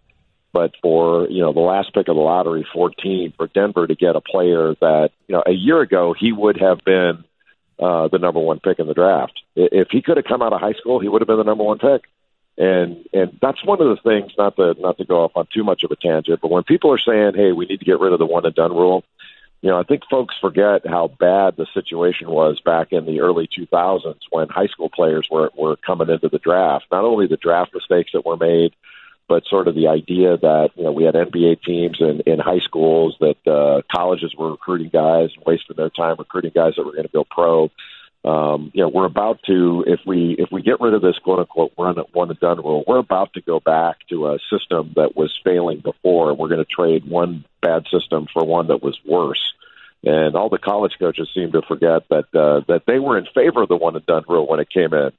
But for, the last pick of the lottery, 14, for Denver to get a player that, a year ago he would have been the number one pick in the draft. If he could have come out of high school, he would have been the number one pick. And that's one of the things, not to go off on too much of a tangent, but when people are saying, hey, we need to get rid of the one and done rule, I think folks forget how bad the situation was back in the early 2000s when high school players were coming into the draft. Not only the draft mistakes that were made, but sort of the idea that, we had NBA teams in high schools, that colleges were recruiting guys and wasting their time recruiting guys that were going to go pro. We're about to, if we get rid of this quote unquote one and done rule, we're about to go back to a system that was failing before, and we're going to trade one bad system for one that was worse. And all the college coaches seem to forget that they were in favor of the one and done rule when it came in.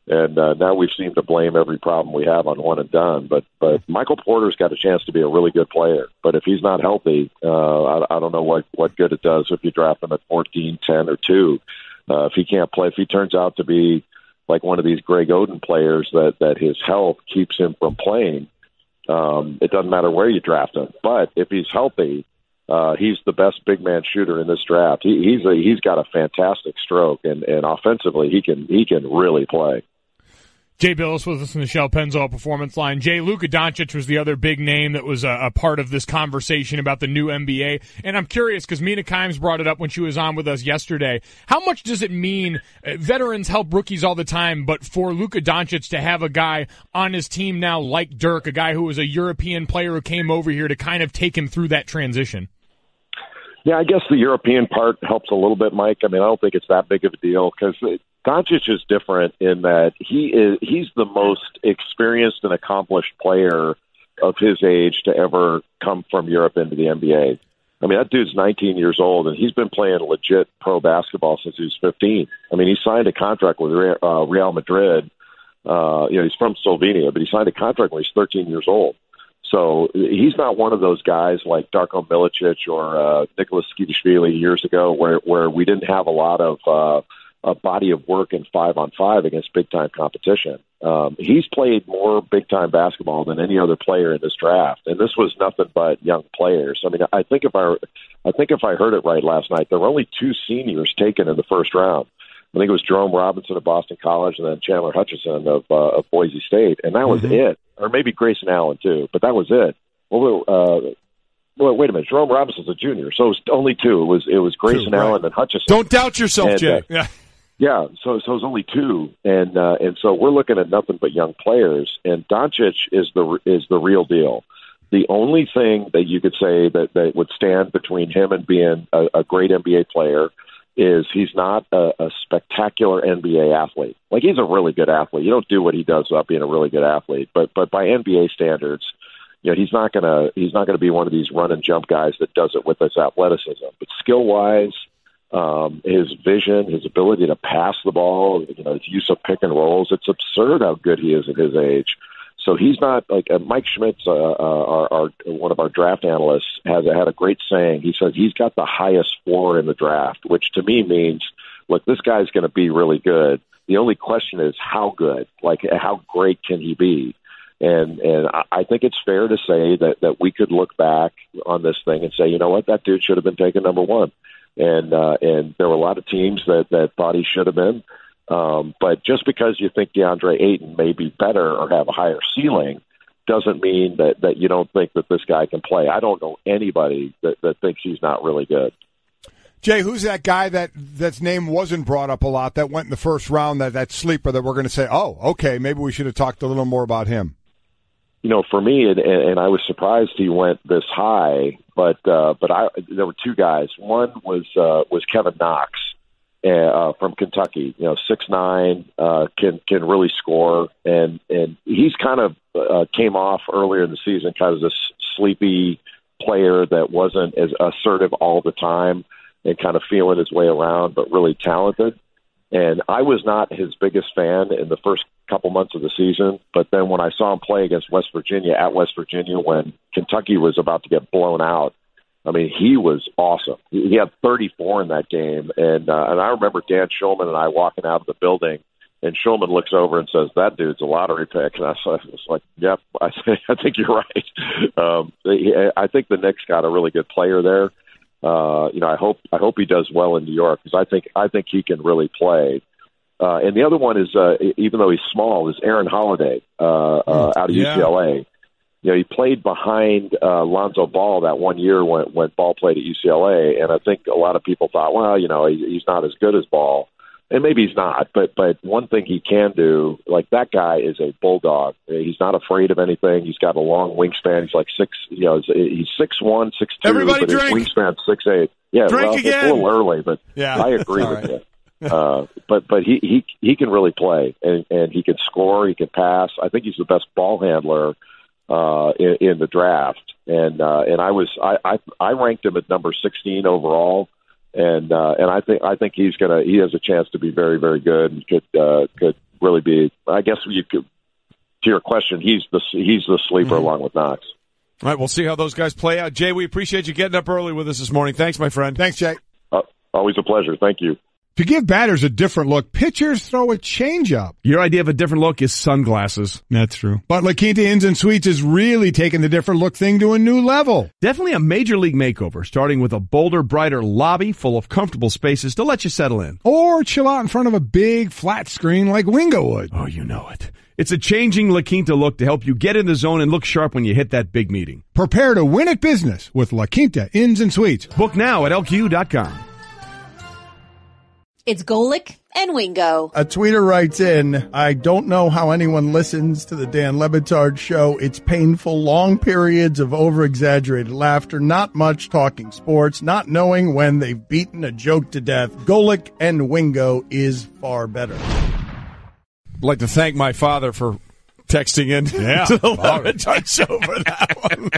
And now we seem to blame every problem we have on one and done. But Michael Porter's got a chance to be a really good player. But if he's not healthy, I don't know what good it does if you draft him at 14, 10, or 2. If he can't play, if he turns out to be like one of these Greg Oden players that his health keeps him from playing, it doesn't matter where you draft him. But if he's healthy, he's the best big man shooter in this draft. He's got a fantastic stroke, and offensively he can really play. Jay Bilas with us in the Shell Pennzoil Performance Line. Jay, Luka Doncic was the other big name that was a part of this conversation about the new NBA. And I'm curious, because Mina Kimes brought it up when she was on with us yesterday. How much does it mean, veterans help rookies all the time, but for Luka Doncic to have a guy on his team now like Dirk, a guy who was a European player who came over here to kind of take him through that transition? Yeah, I guess the European part helps a little bit, Mike. I mean, I don't think it's that big of a deal because Doncic is different in that he's the most experienced and accomplished player of his age to ever come from Europe into the NBA. I mean, that dude's 19 years old, and he's been playing legit pro basketball since he was 15. I mean, he signed a contract with Real Madrid. He's from Slovenia, but he signed a contract when he's 13 years old. So he's not one of those guys like Darko Milicic or Nicholas Skidishvili years ago where we didn't have a lot of a body of work in 5-on-5 against big-time competition. He's played more big-time basketball than any other player in this draft, and this was nothing but young players. I mean, I think if I heard it right last night, there were only 2 seniors taken in the first round. I think it was Jerome Robinson of Boston College and then Chandler Hutchison of Boise State, and that was it. Or maybe Grayson Allen, too, but that was it. Well, wait a minute. Jerome Robinson's a junior, so it was only 2. It was Grayson Allen and Hutchison. Don't doubt yourself, Jay. Yeah, so it was only 2, and so we're looking at nothing but young players, and Doncic is the real deal. The only thing that you could say that would stand between him and being a great NBA player is he's not a spectacular NBA athlete. Like, he's a really good athlete. You don't do what he does without being a really good athlete, but by NBA standards, he's not gonna be one of these run and jump guys that does it with his athleticism. But skill wise, his vision, his ability to pass the ball, his use of pick and rolls, it's absurd how good he is at his age. So he's not like Mike Schmitz, our one of our draft analysts, had a great saying. He said he's got the highest floor in the draft, which to me means, look, this guy's going to be really good. The only question is how good, like how great can he be? And I think it's fair to say that we could look back on this thing and say, you know what, that dude should have been taken number 1. And there were a lot of teams that thought he should have been. But just because you think Deandre Ayton may be better or have a higher ceiling doesn't mean that you don't think that this guy can play. I don't know anybody that thinks he's not really good. Jay, who's that guy that's name wasn't brought up a lot that went in the first round, that sleeper that we're going to say, oh, okay, maybe we should have talked a little more about him? For me, and I was surprised he went this high, but there were 2 guys. One was Kevin Knox. From Kentucky, 6'9", can really score, and he's kind of came off earlier in the season kind of this sleepy player that wasn't as assertive all the time and kind of feeling his way around, but really talented. And I was not his biggest fan in the first couple months of the season, but then when I saw him play against West Virginia at West Virginia when Kentucky was about to get blown out, I mean, he was awesome. He had 34 in that game, and I remember Dan Schulman and I walking out of the building And Shulman looks over and says, "That dude's a lottery pick." And I was like, "Yep, I think you're right." I think the Knicks got a really good player there. I hope he does well in New York, because I think he can really play. And the other one is, even though he's small, is Aaron Holiday out of UCLA. He played behind Lonzo Ball that 1 year when Ball played at UCLA, and I think a lot of people thought, well, he's not as good as Ball. And maybe he's not, but one thing he can do, like, that guy is a bulldog. He's not afraid of anything. He's got a long wingspan. He's like he's 6'1", 6'2", Everybody but drink. his wingspan's 6'8". Yeah, drink again. It's a little early, but yeah. I agree with you. But he can really play, and he can score. He can pass. I think he's the best ball handler in the draft, and I ranked him at number 16 overall. And I think he has a chance to be very, very good, and could really be. I guess you could, to your question, he's the sleeper along with Knox. All right, we'll see how those guys play out. Jay, we appreciate you getting up early with us this morning. Thanks, my friend. Thanks, Jay. Always a pleasure. Thank you. To give batters a different look, pitchers throw a changeup. Your idea of a different look is sunglasses. That's true. But La Quinta Inns and Suites is really taking the different look thing to a new level. Definitely a major league makeover, starting with a bolder, brighter lobby full of comfortable spaces to let you settle in. Or chill out in front of a big flat screen like Wingo would. Oh, you know it. It's a changing La Quinta look to help you get in the zone and look sharp when you hit that big meeting. Prepare to win at business with La Quinta Inns and Suites. Book now at LQ.com. It's Golic and Wingo. A tweeter writes in, I don't know how anyone listens to the Dan Le Batard show. It's painful, long periods of over-exaggerated laughter, not much talking sports, not knowing when they've beaten a joke to death. Golic and Wingo is far better. I'd like to thank my father for texting in to the Le Batard show for that one.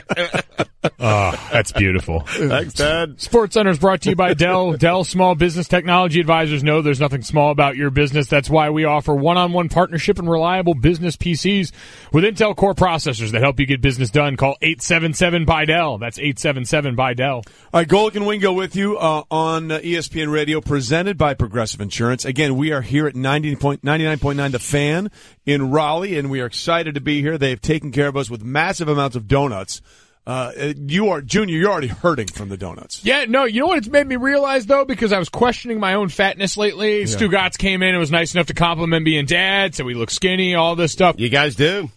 Oh, that's beautiful. Thanks, Dad. Sports Center is brought to you by Dell. Dell Small Business Technology Advisors know there's nothing small about your business. That's why we offer one-on-one partnership and reliable business PCs with Intel Core processors that help you get business done. Call 877-BY-DELL. That's 877-BY-DELL. All right, Golic and Wingo with you on ESPN Radio, presented by Progressive Insurance. Again, we are here at 99.9 The Fan in Raleigh, and we are excited to be here. They've taken care of us with massive amounts of donuts. Junior, you're already hurting from the donuts. Yeah, no, you know what it's made me realize, though, because I was questioning my own fatness lately. Yeah. Stugotz came in and was nice enough to compliment me and Dad, said we look skinny, all this stuff. You guys do?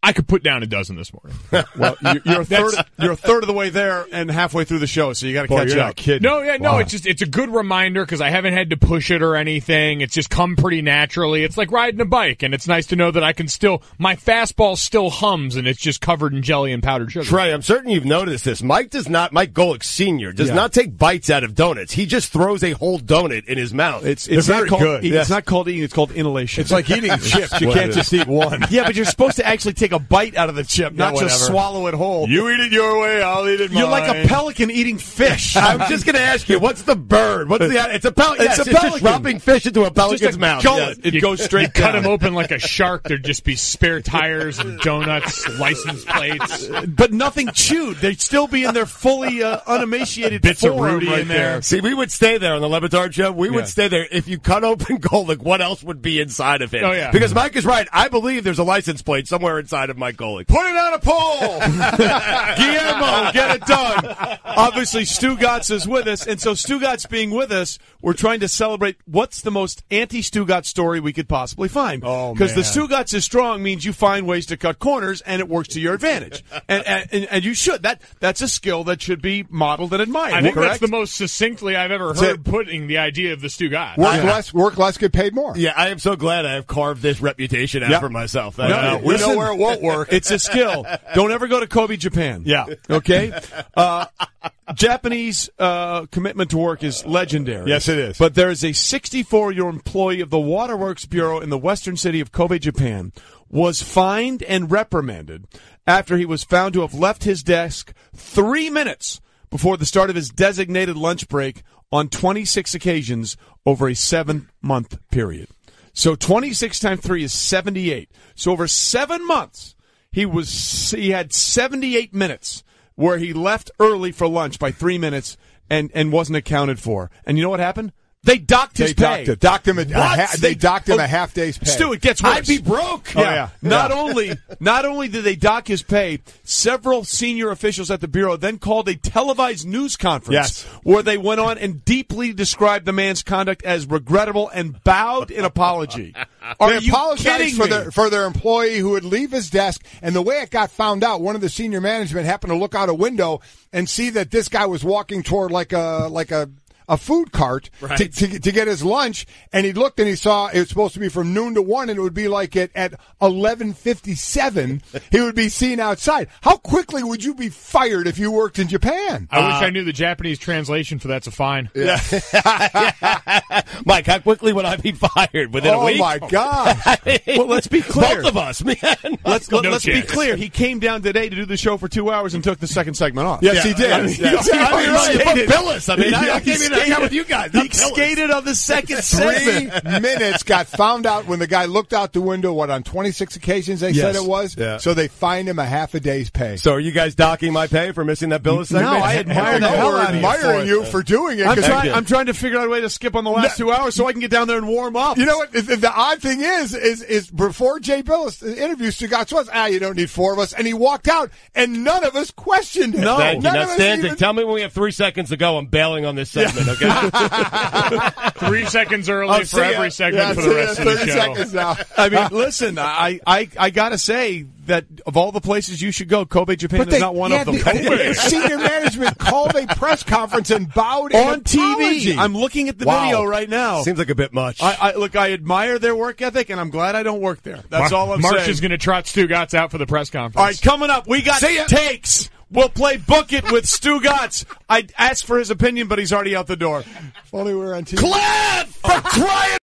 I could put down a dozen this morning. Well, you're a third of the way there and halfway through the show, so you got to catch up. Kidding. No, wow. It's a good reminder because I haven't had to push it or anything. It's just come pretty naturally. It's like riding a bike, and it's nice to know that I can my fastball still hums, and it's just covered in jelly and powdered sugar. Trey, I'm certain you've noticed this. Mike Golic Sr. does not take bites out of donuts. He just throws a whole donut in his mouth. It's not called good. It's not called eating. It's called inhalation. It's like eating chips. You can't just eat one. Yeah, but you're supposed to actually take a bite out of the chip, not just swallow it whole. You eat it your way, I'll eat it mine. You're like a pelican eating fish. I was just going to ask you, what's the bird? It's a pelican. It's just dropping fish into a pelican's mouth. Yes. It goes straight down. Cut him open like a shark. There'd just be spare tires and donuts, license plates. But nothing chewed. They'd still be in their fully unemaciated bits form of Rudy right in there. See, we would stay there on the Le Batard show. We would stay there. If you cut open Golic, what else would be inside of him? Oh, yeah. Because Mike is right. I believe there's a license plate somewhere inside of Mike Golic. Put it on a poll! Guillermo, get it done. Obviously, Stugotz is with us, and so Stugotz being with us, we're trying to celebrate what's the most anti-Stugotz story we could possibly find. Oh, because the Stugotz is strong means you find ways to cut corners, and it works to your advantage. And you should. That's a skill that should be modeled and admired. I think correct? that's the most succinctly I've ever heard putting the idea of the Stugotz. Work less, get paid more. Yeah, I am so glad I have carved this reputation out for myself. We know where it won't work. It's a skill. Don't ever go to Kobe, Japan. Yeah. Okay? Japanese commitment to work is legendary. Yes, it is. But there is a 64-year-old employee of the Waterworks Bureau in the western city of Kobe, Japan, was fined and reprimanded after he was found to have left his desk 3 minutes before the start of his designated lunch break on 26 occasions over a 7-month period. So 26 times 3 is 78. So over 7 months, he had 78 minutes where he left early for lunch by 3 minutes and wasn't accounted for. And you know what happened? They docked his pay. They docked him a half day's pay. Stu, it gets worse. I'd be broke. Yeah. Not only did they dock his pay, several senior officials at the Bureau then called a televised news conference where they went on and deeply described the man's conduct as regrettable and bowed in apology. They apologized for their employee who would leave his desk, and the way it got found out, one of the senior management happened to look out a window and see that this guy was walking toward like a food cart to get his lunch, and he looked and he saw it was supposed to be from noon to 1, and it would be like at 11:57 he would be seen outside. How quickly would you be fired if you worked in Japan? I wish I knew the Japanese translation for that's a fine. Yeah. Mike, how quickly would I be fired? Within a week? Oh my God! Well, let's be clear. Both of us, man. Let's be clear. He came down today to do the show for 2 hours and took the second segment off. Yes, he did. I came in. I got with you guys. He skated on the second 3 minutes, got found out when the guy looked out the window, on 26 occasions they said it was? Yeah. So they fined him a half a day's pay. So are you guys docking my pay for missing that Bilas segment? No, I admire the hell out of you. Admiring you for doing it. I'm trying to figure out a way to skip on the last 2 hours so I can get down there and warm up. You know what? The odd thing is before Jay Bilas interviewed Stugotz was, you don't need 4 of us. And he walked out, and none of us questioned him. No. Thank you. Now, Stan, tell me when we have 3 seconds to go. I'm bailing on this segment, okay? 3 seconds early for every segment for the rest of the show. 30 seconds now. I mean, listen, I gotta say that of all the places you should go, Kobe, Japan is not one of them. Senior management called a press conference and bowed on TV. I'm looking at the video right now. Seems like a bit much. I admire their work ethic, and I'm glad I don't work there. That's all I'm saying. Marsh is going to trot Stugotz out for the press conference. All right, coming up, we got takes. We'll play Book It with Stugotz. I asked for his opinion, but he's already out the door. If only we were on TV. Cliff! For crying